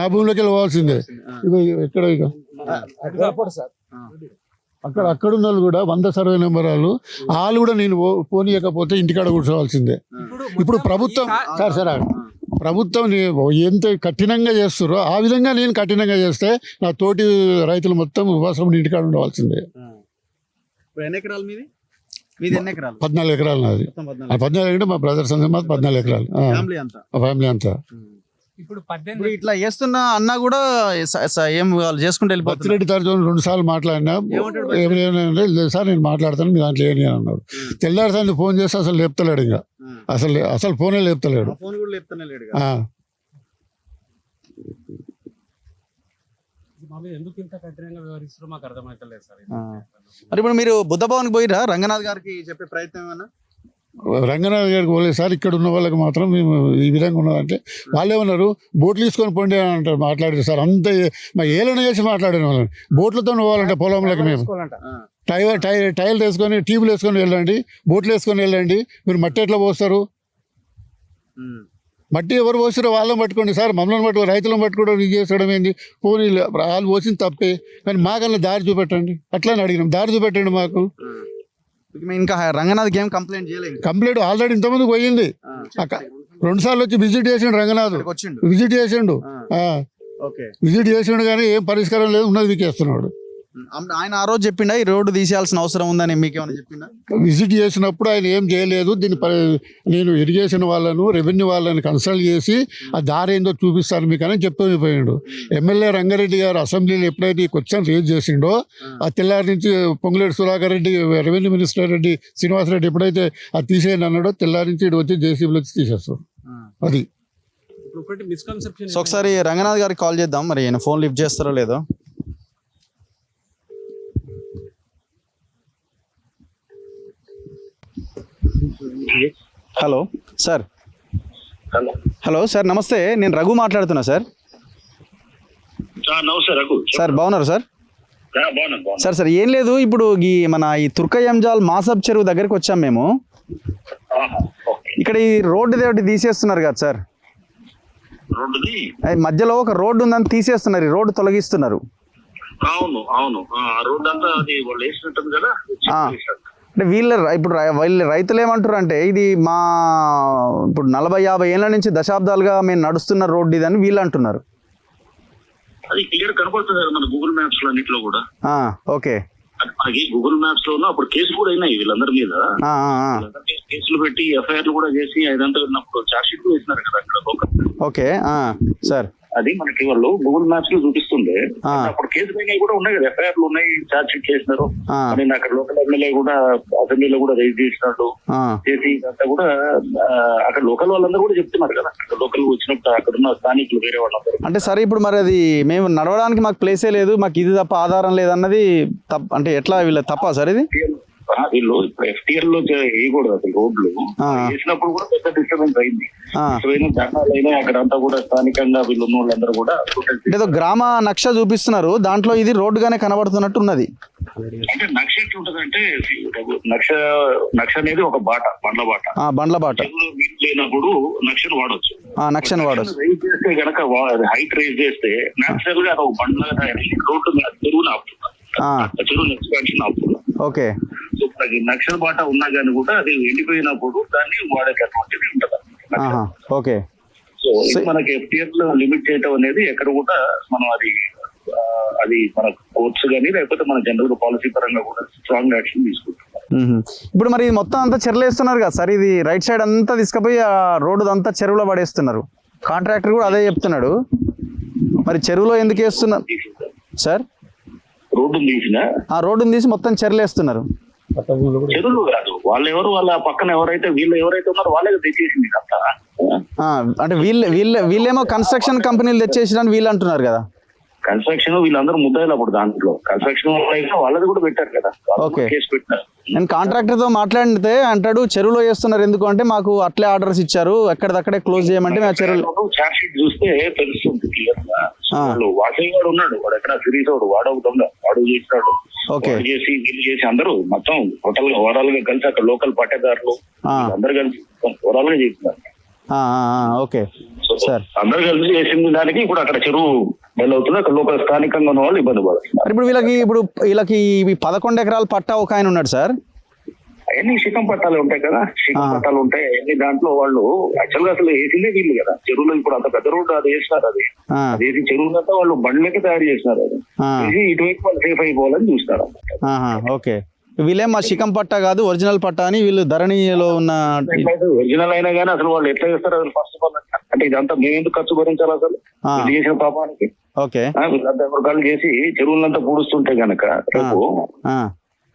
నా భూమిలోకి వెళ్ళవలసిందే. ఎక్కడ ఇక అక్కడున్న వాళ్ళు కూడా 100 సర్వే నెంబరాలు వాళ్ళు కూడా నేను పోనీయకపోతే ఇంటికాడ కూర్చోవాల్సిందే. ఇప్పుడు ప్రభుత్వం ప్రభుత్వం ఎంత కఠినంగా చేస్తారో ఆ విధంగా నేను కఠినంగా చేస్తే నా తోటి రైతులు మొత్తం ఉపవాసం ఇంటికాడ ఉండవలసిందే. 14 ఎకరాలు నాది. 14 అంటే మా బ్రదర్స్ అంతా 14 ఎకరాలు ఫ్యామిలీ అంతా. ఇప్పుడు ఇట్లా చేస్తున్న అన్న కూడా ఏం వాళ్ళు చేసుకుంటూ వెళ్ళిపోతారు. పత్తిరెడ్డి తరచు 2 సార్లు మాట్లాడినా, లేదు సార్ నేను మాట్లాడతాను మీ దాంట్లో ఏని అని అన్నాడు. తెల్లారిసారి ఫోన్ చేస్తే అసలు లేపుతలేడు, ఇంకా అసలు ఫోనే లేపుతలేడు. మరి ఇప్పుడు మీరు బుద్ధ భవన్కి పోయిరా రంగనాథ్ గారికి చెప్పే ప్రయత్నం ఏమన్నా? రంగనాథ్ గారికి పోలేదు సార్. ఇక్కడ ఉన్న వాళ్ళకి మాత్రం మేము ఈ విధంగా ఉన్నదంటే వాళ్ళు ఏమన్నారు, బోట్లు తీసుకొని పోండి అని అంటారు. మాట్లాడారు సార్, అంత మా ఏలన చేసి మాట్లాడిన వాళ్ళని. బోట్లతో పోవాలంటే పొలంలోకి మేము టైర్లు వేసుకొని ట్యూబ్లు వేసుకొని వెళ్ళండి, బోట్లు వేసుకొని వెళ్ళండి. మీరు మట్టి ఎట్లా పోస్తారు? మట్టి ఎవరు పోస్తారో వాళ్ళని పట్టుకోండి సార్, మమ్మల్ని పట్టుకో, రైతులను పట్టుకోవడం ఇది చేసడం ఏంది? పోనీ వాళ్ళు పోసింది తప్పే, కానీ మాకన్నా దారి చూపెట్టండి. అట్లానే అడిగినాం, దారి చూపెట్టండి మాకు. ఇంకా రంగనాథ్కి ఏం కంప్లైంట్ చేయలేదు? కంప్లైంట్ ఆల్రెడీ ఇంతమంది పోయింది. 2 సార్లు వచ్చి విజిట్ చేసిండు రంగనాథ్, విజిట్ చేసిండు కానీ ఏం పరిష్కారం లేదు, ఉన్నది వీకేస్తున్నాడు. ఆయన ఆ రోజు చెప్పిండా ఈ రోడ్డు తీసేయాల్సిన అవసరం ఉందని మీకేమైనా చెప్పిండా? విజిట్ చేసినప్పుడు ఆయన ఏం చేయలేదు. నేను ఇరిగేషన్ వాళ్ళను రెవెన్యూ వాళ్ళని కన్సల్ట్ చేసి ఆ దారి ఏందో చూపిస్తాను మీకు అని చెప్పిపోయాడు. ఎమ్మెల్యే రంగారెడ్డి గారు అసెంబ్లీలో ఎప్పుడైతే ఈ క్వశ్చన్ రేజ్ చేసిండో ఆ తెల్లారి నుంచి పొంగులేటి సుధాకర్ రెడ్డి రెవెన్యూ మినిస్టర్ రెడ్డి శ్రీనివాసరెడ్డి ఎప్పుడైతే అది తీసేయండి అన్నాడో తెల్లారి నుంచి ఇటు వచ్చి జేసీబీలో వచ్చి తీసేస్తాం. అది ఒకటి మిస్కన్సెప్షన్. సో ఒకసారి రంగనాథ్ గారికి కాల్ చేద్దాం, మరి ఆయన ఫోన్ లిఫ్ట్ చేస్తారో లేదో. Hello sir. హలో సార్, నమస్తే. నేను రఘు మాట్లాడుతున్నా సార్. నమస్తే రఘు. సార్ బాగున్నారు సార్? సార్ ఏం లేదు, ఇప్పుడు ఈ తుర్కయంజాల్ మాసబ్ చెరువు దగ్గరికి వచ్చాం మేము. ఇక్కడ ఈ రోడ్డు తీసేస్తున్నారు కదా సార్, మధ్యలో ఒక రోడ్డు ఉందని తీసేస్తున్నారు, ఈ రోడ్డు తొలగిస్తున్నారు. అవును అవును, రోడ్ అంతా అది వాళ్ళు వేసినట్టుంది కదా. అంటే వీళ్ళు రైతులు ఏమంటారు అంటే ఇది ఇప్పుడు 40-50 ఏళ్ళ నుంచి దశాబ్దాలుగా మేము నడుస్తున్న రోడ్డు ఇది అని వీళ్ళు అంటున్నారు. అది క్లియర్ కనపడుతుంది కదా మన గూగుల్ మ్యాప్స్ లో అన్నిట్లో కూడా. ఓకే, మనకి గూగుల్ మ్యాప్స్ లో అప్పుడు కేసులు కూడా అయినాయి వీళ్ళందరి మీద. కేసులు పెట్టి ఎఫ్ఐఆర్లు కూడా చేసి అదంతా ఉన్నప్పుడు చార్జ్ షీట్ వేసినారు కదా అక్కడ. ఓకే సార్, అది మనకి వాళ్ళు గూగుల్ మ్యాప్స్ లో చూపిస్తుంది. అప్పుడు కేసులు అయినాయి కూడా ఉన్నాయి కదా, ఎఫ్ఐఆర్లు ఉన్నాయి, చార్జ్ షీట్ చేసినారు. నేను అక్కడ లోకల్ ఎమ్మెల్యే కూడా అసెంబ్లీలో కూడా రైజ్ చేసినట్టు చేసి అంతా కూడా అక్కడ లోకల్ వాళ్ళందరూ కూడా చెప్తున్నారు కదా. అక్కడ లోకల్ వచ్చినప్పుడు అక్కడ ఉన్న స్థానికులు వేరే వాళ్ళందరూ అంటే సరే ఇప్పుడు మరి అది మేము నడవడానికి మాకు ప్లేసే లేదు, మాకు ఇది తప్ప ఆధారం లేదన్నది అంటే ఎట్లా వీళ్ళ తప్ప సార్ ఇది? వీళ్ళు ఇప్పుడు FTL లో వేయకూడదు అసలు రోడ్లు. వేసినప్పుడు కూడా పెద్ద డిస్టర్బెన్స్ అయింది. ధర్నాలు అయినా అక్కడ అంతా కూడా స్థానికంగా వీళ్ళు ఉన్న వాళ్ళందరూ కూడా ఏదో గ్రామ నక్ష చూపిస్తున్నారు, దాంట్లో ఇది రోడ్డుగానే కనబడుతున్నట్టు ఉన్నది. అంటే నక్ష ఎట్లుంటదంటే నక్ష అనేది ఒక బాట, బండ్ల బాట. వీలు లేనప్పుడు నక్షను వాడొచ్చు. రైజ్ చేస్తే గనక హైట్ రైజ్ చేస్తే నేచురల్ గా ఒక బండ్ల రోడ్డు చెరువుని ఆపుతున్నారు, చెరువుని ఎక్స్పాన్షన్ ఆపుతున్నారు. ఓకే, నక్షల బాట ఉన్నా కానీ కూడా అది ఎండిపోయినప్పుడు దాన్ని వాడేటటువంటిది ఉంటది. ఓకే, సో ఇది మనకి FTL లో లిమిట్ చేయటం అనేది ఎక్కడ కూడా మనం అది మన కోర్ట్స్ కానీ లేకపోతే మన జనరల్ పాలసీ పరంగా కూడా స్ట్రాంగ్ యాక్షన్ తీసుకుంటున్నాం. ఇప్పుడు మరి మొత్తం అంతా చెరువులు వేస్తున్నారు కదా సార్, ఇది రైట్ సైడ్ అంతా తీసుకుపోయి ఆ రోడ్డు అంతా చెరువులో పడేస్తున్నారు. కాంట్రాక్టర్ కూడా అదే చెప్తున్నాడు. మరి చెరువులో ఎందుకు వేస్తున్నారు సార్? రోడ్డుని తీసి మొత్తం చెరువులు వేస్తున్నారు. చెరువులు కాదు, వాళ్ళ పక్కన వీళ్ళు ఎవరైతే ఉన్నారో వాళ్ళే తెచ్చేసింది అంతా. అంటే వీళ్ళేమో కన్స్ట్రక్షన్ కంపెనీలు తెచ్చేసిన వీళ్ళు అంటున్నారు కదా. కన్స్ట్రక్షన్ వీళ్ళందరూ ముద్దాయిలు అప్పుడు దాంట్లో కన్స్ట్రక్షన్ వాళ్ళది కూడా పెట్టారు కదా. ఓకే, కేసు పెట్టారు. నేను కాంట్రాక్టర్ తో మాట్లాడితే అంటాడు చెరువులో చేస్తున్నారు ఎందుకంటే మాకు అట్లే ఆర్డర్స్ ఇచ్చారు, ఎక్కడిదక్కడే క్లోజ్ చేయమంటే మేము చెరువులో చార్జ్ షీట్ చూస్తే తెలుస్తుంది క్లియర్ గా. వాసవి వాడు ఉన్నాడు, వాడు ఎక్కడ సిరీస్ వాడు వాడు చేసినాడు. చేసి వీళ్ళు చేసి అందరూ మొత్తం టోటల్ గా ఓవరాల్ గా కలిసి అక్కడ లోకల్ పట్టేదారులు అందరు కలిసి ఓవరాల్ గా చేస్తున్నారు. ఓకే సార్, అందరు కలిసి చేసింది దానికి ఇప్పుడు అక్కడ చెరువు అవుతుంది. అక్కడ లోకల్ స్థానికంగా ఉన్న వాళ్ళు ఇబ్బంది పడుతున్నారు. ఇప్పుడు వీళ్ళకి 11 ఎకరాల పట్టా ఒక ఆయన ఉన్నాడు సార్. అవన్నీ శిఖం పట్టాలు ఉంటాయి కదా, శిఖం పట్టాలు ఉంటాయి అన్ని. దాంట్లో వాళ్ళు యాక్చువల్ గా అసలు వేసిందే వీళ్ళు కదా. చెరువులో ఇప్పుడు అంత పెద్ద రోడ్డు అది వేసినారు, అది వేసి చెరువులంతా వాళ్ళు బండ్లకి తయారు చేసినారు. అది ఇటువైపు వాళ్ళు సేఫ్ అయిపోవాలని చూస్తారు. ఓకే, వీళ్ళేం మా శిఖం పట్టా కాదు ఒరిజినల్ పట్టా అని వీళ్ళు ధరణిలో ఉన్న ఒరిజినల్ అయినా కానీ అసలు వాళ్ళు ఎట్లా చేస్తారు అసలు? ఫస్ట్ ఆఫ్ ఆల్ అంటే ఇదంతా మేము ఎందుకు ఖర్చు భరించాలి అసలు చేసిన పాపానికి? ఓకే, వీళ్ళంతా వర్గాలు చేసి చెరువులంతా పూడుస్తుంటే గనక రేపు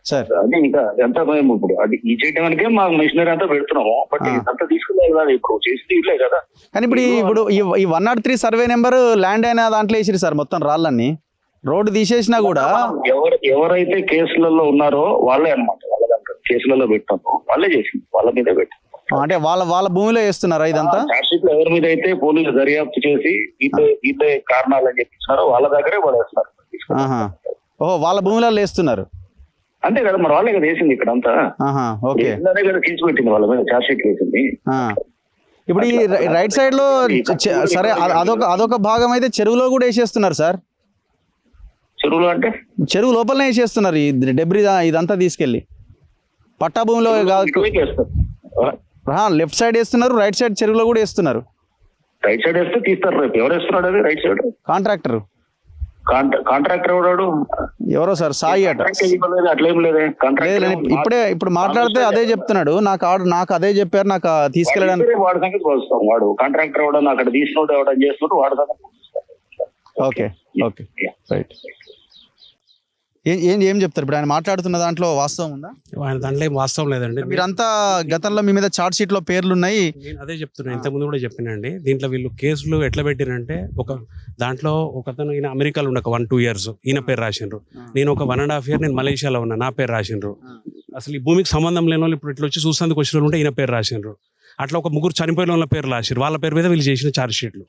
సార్ అది ఇంకా ఎంత మేము ఇప్పుడు అది ఈ చేయడానికే మా మిషనరీ అంతా పెడుతున్నాము. బట్ అంతా తీసుకెళ్ళాలి కదా, ఇప్పుడు చేసి ఇట్లే కదా. కానీ ఇప్పుడు ఈ 103 సర్వే నెంబర్ ల్యాండ్ అయిన దాంట్లో వేసిరు సార్ మొత్తం రాళ్ళన్నీ. రోడ్డు తీసేసినా కూడా ఎవరైతే కేసులలో ఉన్నారో వాళ్ళే అనమాట, వాళ్ళ దాంట్లో కేసులలో పెట్టాము వాళ్ళే చేసింది, వాళ్ళ మీదే పెట్టాము. అంటే వాళ్ళ భూమిలో వేస్తున్నారా ఇదంతా? చార్జ్షీట్ ఎవరి మీద అయితే పోలీసు దర్యాప్తు చేసి ఇదే కారణాలు అని చెప్పిస్తున్నారో వాళ్ళ దగ్గరే పడేస్తున్నారు. ఓహో, వాళ్ళ భూమిలో వేస్తున్నారు అంతే కదా, మరి వాళ్ళే కదా వేసింది ఇక్కడ అంతా. ఓకే, కదా కేసు పెట్టింది వాళ్ళ మీద, చార్జ్షీట్ వేసింది. ఇప్పుడు ఈ రైట్ సైడ్ లో సరే అదొక భాగం అయితే చెరువులో కూడా వేసేస్తున్నారు సార్. చెరువులో అంటే చెరువు లోపలనే వేసేస్తున్నారు ఈ డెబ్రీ ఇదంతా తీసుకెళ్లి పట్టా భూమిలో లెఫ్ట్ సైడ్ వేస్తున్నారు, రైట్ సైడ్ చెరువులో కూడా వేస్తున్నారు. రైట్ సైడ్ వేస్తే తీస్తారు. రేపు ఎవరు వేస్తున్నాడు అది రైట్ సైడ్? కాంట్రాక్టర్. కాంట్రాక్టర్ ఎవడాడు? ఎవరో సార్ సాయి అట. అట్లేం లేదే లేదు, ఇప్పుడు మాట్లాడితే అదే చెప్తున్నాడు. నాకు అదే చెప్పారు, నాకు తీసుకెళ్ళడానికి. వాడి సంగతి వస్తాం. వాడు కాంట్రాక్టర్ ఎవడో అక్కడ తీసుకుంటూ ఎవడో చేస్తుంటే వాడి సంగతి. Okay okay right. ఏం చెప్తారు ఇప్పుడు ఆయన మాట్లాడుతున్న దాంట్లో వాస్తవం ఉందా? ఆయన దాంట్లో ఏం వాస్తవం లేదండి. మీరంతా గతంలో మీ మీద చార్ట్ షీట్ లో పేర్లు ఉన్నాయి. నేను అదే చెప్తున్నా, ఇంతకుముందు కూడా చెప్పినండి. దీంట్లో వీళ్ళు కేసులు ఎట్లా పెట్టినంటే, దాంట్లో ఒకతను ఈయన అమెరికాలో ఉండ 1-2 years ఈయన పేరు రాసిండ్రు. నేను ఒక 1.5 year నేను మలేషియాలో ఉన్నా, నా పేరు రాసిండ్రు. అసలు ఈ భూమికి సంబంధం లేని వాళ్ళు ఇప్పుడు ఇట్లా వచ్చి చూసేందుకు వచ్చిన వాళ్ళు ఉంటే ఈయన పేరు రాసిండ్రు. అట్లా ఒక 3 చనిపోయిన వాళ్ళ పేరు రాసిరు, వాళ్ళ పేరు మీద వీళ్ళు చేసిన ఛార్జ్ షీట్లు.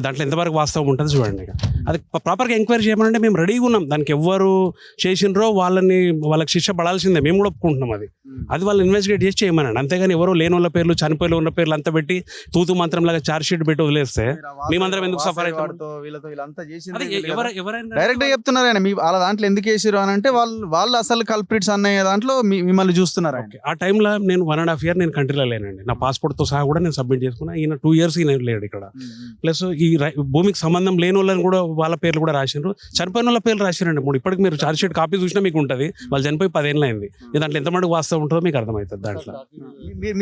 దాంట్లో ఎంతవరకు వాస్తవం ఉంటుంది చూడండి. అది ప్రాపర్గా ఎంక్వైరీ చేయమనంటే మేము రెడీగా ఉన్నాం. దానికి ఎవ్వరు చేసిండ్రో వాళ్ళకి శిక్ష పడాల్సిందే, మేము కూడా ఒప్పుకుంటున్నాం. అది వాళ్ళు ఇన్వెస్టిగేట్ చేసి చేయమనండి. అంతేగాని ఎవరో లేని వాళ్ళ పేర్లు, చనిపోయిన వాళ్ళ పేర్లు అంతా పెట్టి తూతు మంత్రం లాగా ఛార్జ్ షీట్ పెట్టి వదిలేస్తే మేమందరం ఎందుకు సఫర్ అవుతాం? డైరెక్ట్ గా చెప్తున్నారు ఆయన, వాళ్ళ దాంట్లో ఎందుకు వేసారు అని అంటే వాళ్ళు అసలు కల్ప్రిట్స్ అనే దాంట్లో మిమ్మల్ని చూస్తున్నారు. ఆ టైంలో నేను 1.5 year నేను కంట్రీలో లేనండి. నా పాస్పోర్ట్ తో సహా కూడా నేను సబ్మిట్ చేసుకున్నా. ఈయన 2 years ఈయన లేడు ఇక్కడ. ప్లస్ ఈ భూమికి సంబంధం లేని వాళ్ళని కూడా వాళ్ళ పేర్లు కూడా రాసిండ్రు, చనిపోయిన వాళ్ళ పేర్లు రాసిరండి 3. ఇప్పటికి మీరు ఛార్జ్ షీట్ కాపీ చూసినా మీకు ఉంటుంది. వాళ్ళు చనిపోయి 10 ఏళ్ళు అయింది. దాంట్లో ఎంతమంది వాస్తవం ఉంటుందో మీకు అర్థమవుతుంది. దాంట్లో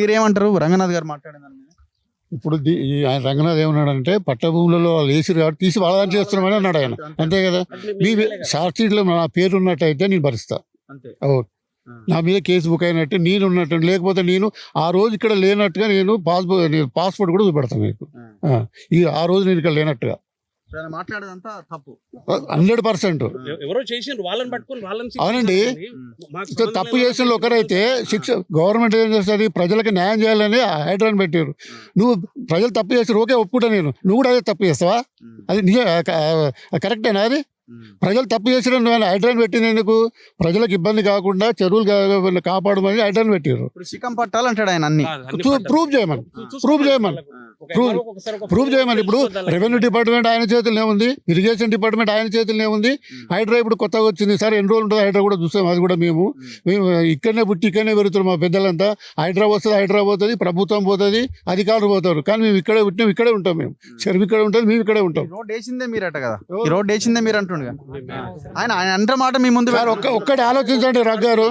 మీరేమంటారు? రంగనాథ్ గారు మాట్లాడేదాన్ని ఇప్పుడు ఆయన రంగనాథ్ ఏమన్నాడంటే, పట్టభూములలో వాళ్ళు వేసిరు కాబట్టి తీసి వాళ్ళ దాంట్లో చేస్తున్నామని అన్నాడు ఆయన. అంతే కదా. మీ చార్జ్ షీట్లో నా పేరు ఉన్నట్టయితే నేను భరిస్తా. నా మీద కేసు బుక్ అయినట్టు నేను ఉన్నట్టు, లేకపోతే నేను ఆ రోజు ఇక్కడ లేనట్టుగా నేను పాస్పోర్ట్ కూడా చూపెడతాను మీకు. ఆ రోజు నేను ఇక్కడ లేనట్టుగా మాట్లాడేదంతా తప్పు 100%. ఎవరో చేసిండ్రు, వాళ్ళని పట్టుకొని వాళ్ళని. అవునండి, తప్పు చేసిన ఒకరైతే శిక్ష గవర్నమెంట్ ఏం చేస్తుంది, ప్రజలకు న్యాయం చేయాలని హైడ్రాన్ పెట్టారు. నువ్వు ప్రజలు తప్పు చేస్తారు, ఓకే ఒప్పుకుంటా నేను, నువ్వు కూడా అదే తప్పు చేస్తావా? అది నిజం కరెక్టేనా? అది ప్రజలు తప్పు చేసిన నువ్వు హైడ్రాన్ పెట్టినందుకు ప్రజలకు ఇబ్బంది కాకుండా చెరువులు కాపాడమని హైడ్రాన్ పెట్టారు. శిఖం పట్టాలంటాడు ఆయన. అన్ని ప్రూవ్ చేయమని ఇప్పుడు రెవెన్యూ డిపార్ట్మెంట్ ఆయన చేతుల్లో ఉంది, ఇరిగేషన్ డిపార్ట్మెంట్ ఆయన చేతుల్లో ఉంది. హైడ్రా ఇప్పుడు కొత్తగా వచ్చింది సార్, ఎన్ని రోజులు ఉంటుంది హైడ్రా కూడా చూస్తాం. అది కూడా మేము ఇక్కడనే పుట్టి ఇక్కడనే పెరుగుతారు. మా పెద్దలంతా హైడ్రా వస్తుంది, హైడ్రా పోతుంది, ప్రభుత్వం పోతుంది, అధికారులు పోతారు. కానీ మేము ఇక్కడే పుట్టినాం, ఇక్కడే ఉంటాం. మేము చెరువు ఇక్కడే ఉంటుంది, మేము ఇక్కడే ఉంటాం. రోడ్ వేసిందే మీరట కదా, ఈ రోడ్ వేసిందే మీరు అంటుండగా ఆయన అంటే మాట మీ ముందు. ఒక్కటి ఆలోచించండి రగ్గారు,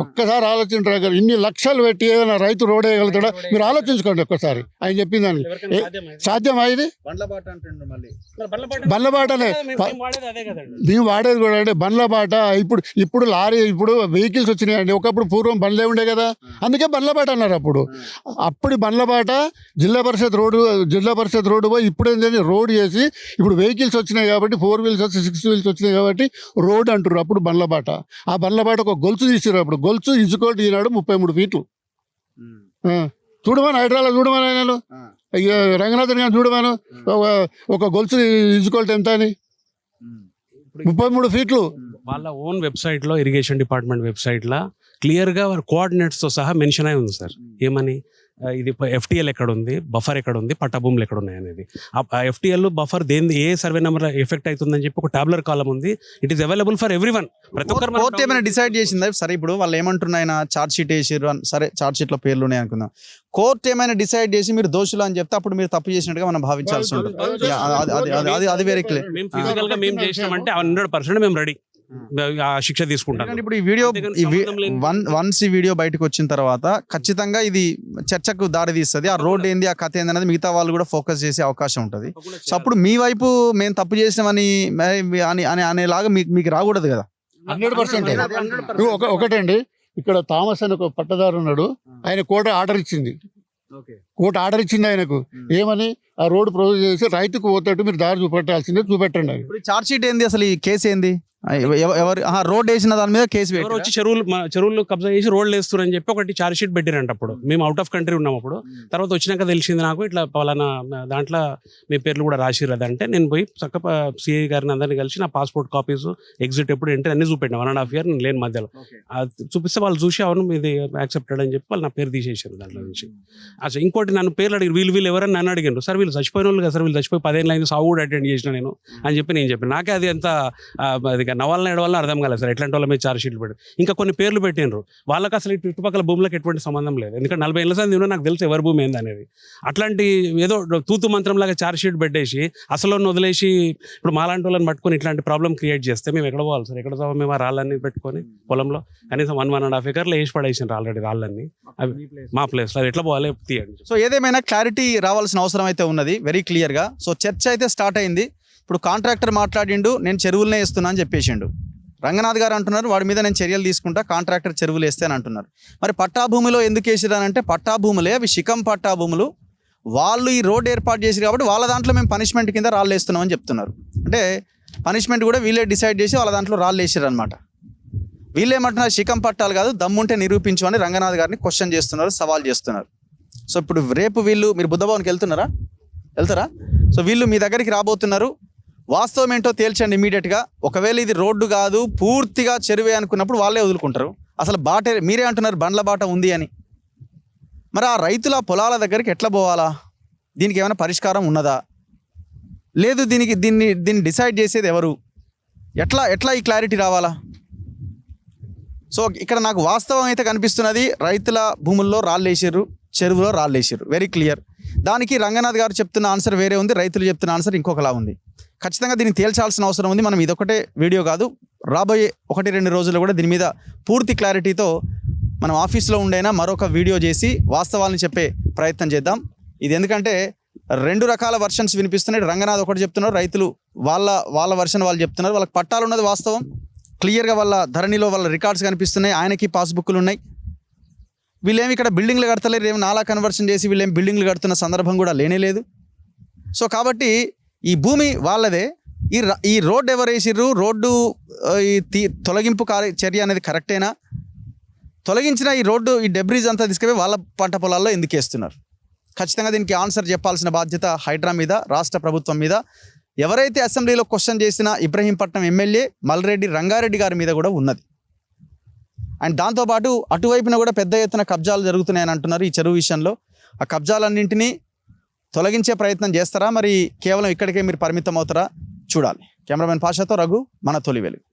ఒక్కసారి ఆలోచించండి రగ్గారు. ఇన్ని లక్షలు పెట్టి ఏదైనా రైతు రోడ్ వేయగలుగుతాడా? మీరు ఆలోచించుకోండి ఒక్కసారి. ఆయన చెప్పింది సాధ్యమా? ఇది బండ్లబాటనే మేము వాడేది కూడా. అంటే బండ్లబాట ఇప్పుడు లారీ, ఇప్పుడు వెహికల్స్ వచ్చినాయండి. ఒకప్పుడు పూర్వం బండ్లే ఉండే కదా, అందుకే బండ్లబాట అన్నారు. అప్పుడు బండ్లబాట జిల్లా పరిషత్ రోడ్డు పోయి ఇప్పుడు ఏంటంటే రోడ్ చేసి ఇప్పుడు వెహికల్స్ వచ్చినాయి కాబట్టి 4 wheels వచ్చి 6 wheels వచ్చినాయి కాబట్టి రోడ్ అంటారు. అప్పుడు బండ్లబాట. ఆ బండ్లబాట ఒక గొలుసు తీసారు. అప్పుడు గొలుసు ఇసుకోటి ఈనాడు 33 feet. చూడమని హైడ్రాలో చూడమని నేను రంగనాథన్ గారు చూడమను, ఒక గొలుసు ఇసుకోల్ట్ ఎంత అని 33 feet. వాళ్ళ ఓన్ వెబ్సైట్ లో, ఇరిగేషన్ డిపార్ట్మెంట్ వెబ్సైట్ లో క్లియర్ గా కోఆర్డినేట్స్ తో సహా మెన్షన్ అయి ఉంది సార్. ఏమని, ఇది FTL ఎక్కడ ఉంది, బఫర్ ఎక్కడ ఉంది, పట్టభూములు ఎక్కడ ఉన్నాయి అనేది. ఆ FTL బఫర్ దేని ఏ సర్వే నెంబర్ ఎఫెక్ట్ అవుతుందని చెప్పి ఒక టాబ్లర్ కాలం ఉంది. It is available for everyone. ప్రతి ఒక్కరు కోర్టు ఏమైనా డిసైడ్ చేసిందా? సరే ఇప్పుడు వాళ్ళు ఏమంటున్నాయి, చార్జ్ షీట్ వేసారు, సరే చార్జ్ షీట్ లో పేర్లు ఉన్నాయి అనుకుందాం. కోర్టు ఏమైనా డిసైడ్ చేసి మీరు దోషులు అని చెప్తే అప్పుడు మీరు తప్పు చేసినట్టుగా మనం భావించాల్సి ఉంటుంది. అది వేరే క్లియర్. ఫిజికల్ గా మేము చేసినామంటే 100% మేము రెడీ ఆ శిక్ష తీసుకుంటాం. ఇప్పుడు ఈ వీడియో వన్స్ ఈ వీడియో బయటకు వచ్చిన తర్వాత ఖచ్చితంగా ఇది చర్చకు దారి తీస్తుంది. ఆ రోడ్ ఏంది, ఆ కథ ఏంది అనేది మిగతా వాళ్ళు కూడా ఫోకస్ చేసే అవకాశం ఉంటుంది. సో అప్పుడు మీ వైపు మేము తప్పు చేసినామని అనేలాగా మీకు రాకూడదు కదా. 100%. ఒకటండి, ఇక్కడ థామస్ అని ఒక పట్టదారు ఉన్నాడు. ఆయన కోర్టు ఆర్డర్ ఇచ్చింది. ఆయనకు ఏమని, ఆ రోడ్డు ప్రొవైడ్ చేసి రైతుకు పోతాడు, మీరు దారి చూపెట్టాల్సిందే, చూపెట్టండి. చార్జ్ షీట్ ఏంది అసలు, ఈ కేసు ఏంది? ఎవరు రోడ్ వేసిన దాని మీద కేసు వచ్చి చెరువులు కబ్జా చేసి రోడ్లు వేస్తున్నారు అని చెప్పి ఒకటి ఛార్జ్ షీట్ పెట్టిరంట. అప్పుడు మేము అవుట్ ఆఫ్ కంట్రీ ఉన్నాం. అప్పుడు తర్వాత వచ్చినాక తెలిసింది నాకు, ఇట్లా పలానా దాంట్లో మీ పేర్లు కూడా రాసిర్రు. అదంటే నేను పోయి చక్కగా సిఐ గారిని అందరినీ కలిసి నా పాస్పోర్ట్ కాపీస్, ఎగ్జిట్ ఎప్పుడు ఎంట్రీ అన్ని చూపెట్టాను. 1.5 year నేను లేని మధ్యలో చూపిస్తే వాళ్ళు చూసి అవును మీది యాక్సెప్టెడ్ అని చెప్పి వాళ్ళు నా పేరు తీసేసారు దాంట్లో నుంచి. అసలు ఇంకోటి ఇంకోటి నన్ను పేర్లు అడిగారు, వీళ్ళు ఎవరని నన్ను అడిగారు. సార్ వీళ్ళు చచ్చిపోయిన వాళ్ళు కదా సార్, వీళ్ళు చచ్చిపోయి 10 ఏళ్ళు అయింది, సాగు కూడా అటెండ్ చేసిన నేను అని చెప్పి నేను చెప్పాను. నాకే అది ఎంత అది నవలన ఎడవల్ల అర్థం కాలేదు సార్, ఎట్లాంటి వాళ్ళ మీద ఛార్జ్ షీట్లు పెట్టి ఇంకా కొన్ని పేర్లు పెట్టినారు. వాళ్ళకి అసలు ఈ చుట్టుపక్కల భూములకు ఎటువంటి సంబంధం లేదు, ఎందుకంటే 40 ఏళ్ళ సంది నాకు తెలుసు ఎవరి భూమి ఏంది అనేది. అట్లాంటి ఏదో తూతు మంత్రం లాగా ఛార్జ్ షీట్ పెట్టేసి అసలు వదిలేసి ఇప్పుడు మాలాంటి వాళ్ళని పట్టుకొని ఇట్లాంటి ప్రాబ్లం క్రియేట్ చేస్తే మేము ఎక్కడ పోవాలి సార్? ఎక్కడ పోవాలి? మేము ఆ రాళ్ళన్నీ పెట్టుకొని పొలంలో కనీసం 1.5 ఎకర్లు వేసి పడేసినారు ఆల్రెడీ రాళ్ళన్నీ, అవి మా ప్లేస్లో. అది ఎట్లా పోవాలి తీయండి. సో ఏదేమైనా క్లారిటీ రావాల్సిన అవసరం అయితే ఉన్నది వెరీ క్లియర్గా. సో చర్చ అయితే స్టార్ట్ అయింది. ఇప్పుడు కాంట్రాక్టర్ మాట్లాడిండు, నేను చెరువులనే వేస్తున్నా అని చెప్పేసిండు. రంగనాథ్ గారు అంటున్నారు వాడి మీద నేను చర్యలు తీసుకుంటా, కాంట్రాక్టర్ చెరువులు వేస్తే అని అంటున్నారు. మరి పట్టాభూమిలో ఎందుకు వేసిరానంటే పట్టాభూములే అవి, శిఖం పట్టాభూములు. వాళ్ళు ఈ రోడ్ ఏర్పాటు చేసి కాబట్టి వాళ్ళ దాంట్లో మేము పనిష్మెంట్ కింద రాళ్ళు వేస్తున్నాం అని చెప్తున్నారు. అంటే పనిష్మెంట్ కూడా వీళ్ళే డిసైడ్ చేసి వాళ్ళ దాంట్లో రాళ్ళు వేసారు అనమాట. వీళ్ళేమంటున్నారు శిఖం పట్టాలు కాదు, దమ్ముంటే నిరూపించు అని రంగనాథ్ గారిని క్వశ్చన్ చేస్తున్నారు, సవాల్ చేస్తున్నారు. సో ఇప్పుడు రేపు మీరు బుద్ధభవన్కి వెళ్తారా? సో వీళ్ళు మీ దగ్గరికి రాబోతున్నారు. వాస్తవం ఏంటో తేల్చండి ఇమీడియట్గా. ఒకవేళ ఇది రోడ్డు కాదు పూర్తిగా చెరువే అనుకున్నప్పుడు వాళ్ళే వదులుకుంటారు. అసలు బాట మీరే అంటున్నారు బండ్ల బాట ఉంది అని. మరి ఆ రైతుల పొలాల దగ్గరికి ఎట్లా పోవాలా? దీనికి ఏమైనా పరిష్కారం ఉన్నదా? లేదు దీన్ని డిసైడ్ చేసేది ఎవరు? ఎట్లా ఈ క్లారిటీ రావాలా? సో ఇక్కడ నాకు వాస్తవం అయితే కనిపిస్తున్నది, రైతుల భూముల్లో రాళ్ళేసారు, చెరువులో రాళ్ళేసారు, వెరీ క్లియర్. దానికి రంగనాథ్ గారు చెప్తున్న ఆన్సర్ వేరే ఉంది, రైతులు చెప్తున్న ఆన్సర్ ఇంకొకలా ఉంది. ఖచ్చితంగా దీన్ని తేల్చాల్సిన అవసరం ఉంది. మనం ఇదొకటే వీడియో కాదు, రాబోయే 1-2 రోజుల్లో కూడా దీని మీద పూర్తి క్లారిటీతో మనం ఆఫీస్లో ఉండైనా మరొక వీడియో చేసి వాస్తవాలను చెప్పే ప్రయత్నం చేద్దాం. ఇది ఎందుకంటే 2 రకాల వర్షన్స్ వినిపిస్తున్నాయి. రంగనాథ్ ఒకటి చెప్తున్నారు, రైతులు వాళ్ళ వర్షన్ వాళ్ళు చెప్తున్నారు. వాళ్ళకి పట్టాలు ఉన్నది వాస్తవం, క్లియర్గా వాళ్ళ ధరణిలో వాళ్ళ రికార్డ్స్ కనిపిస్తున్నాయి, ఆయనకి పాస్బుక్లు ఉన్నాయి. వీళ్ళేమి ఇక్కడ బిల్డింగ్లు కడతలేరు, ఏమి నాలా కన్వర్షన్ చేసి వీళ్ళేమి బిల్డింగ్లు కడుతున్న సందర్భం కూడా లేనేలేదు. సో కాబట్టి ఈ భూమి వాళ్ళదే. ఈ రోడ్డు ఎవరు వేసిర్రు? రోడ్డు తొలగింపు చర్య అనేది కరెక్టేనా? తొలగించిన ఈ రోడ్డు ఈ డెబ్రీజ్ అంతా తీసుకుపోయి వాళ్ళ పంట పొలాల్లో ఎందుకు వేస్తున్నారు? ఖచ్చితంగా దీనికి ఆన్సర్ చెప్పాల్సిన బాధ్యత హైడ్రా మీద, రాష్ట్ర ప్రభుత్వం మీద. ఎవరైతే అసెంబ్లీలో క్వశ్చన్ చేసిన ఇబ్రహీంపట్నం ఎమ్మెల్యే మల్రెడ్డి రంగారెడ్డి గారి మీద కూడా ఉన్నది. అండ్ దాంతోపాటు అటువైపున కూడా పెద్ద ఎత్తున కబ్జాలు జరుగుతున్నాయని అంటున్నారు ఈ చెరువు విషయంలో. ఆ కబ్జాలన్నింటినీ తొలగించే ప్రయత్నం చేస్తారా? మరి కేవలం ఇక్కడికే మీరు పరిమితం అవుతారా? చూడాలి. కెమెరామెన్ పాషాతో రఘు, మన తొలి వెలుగు.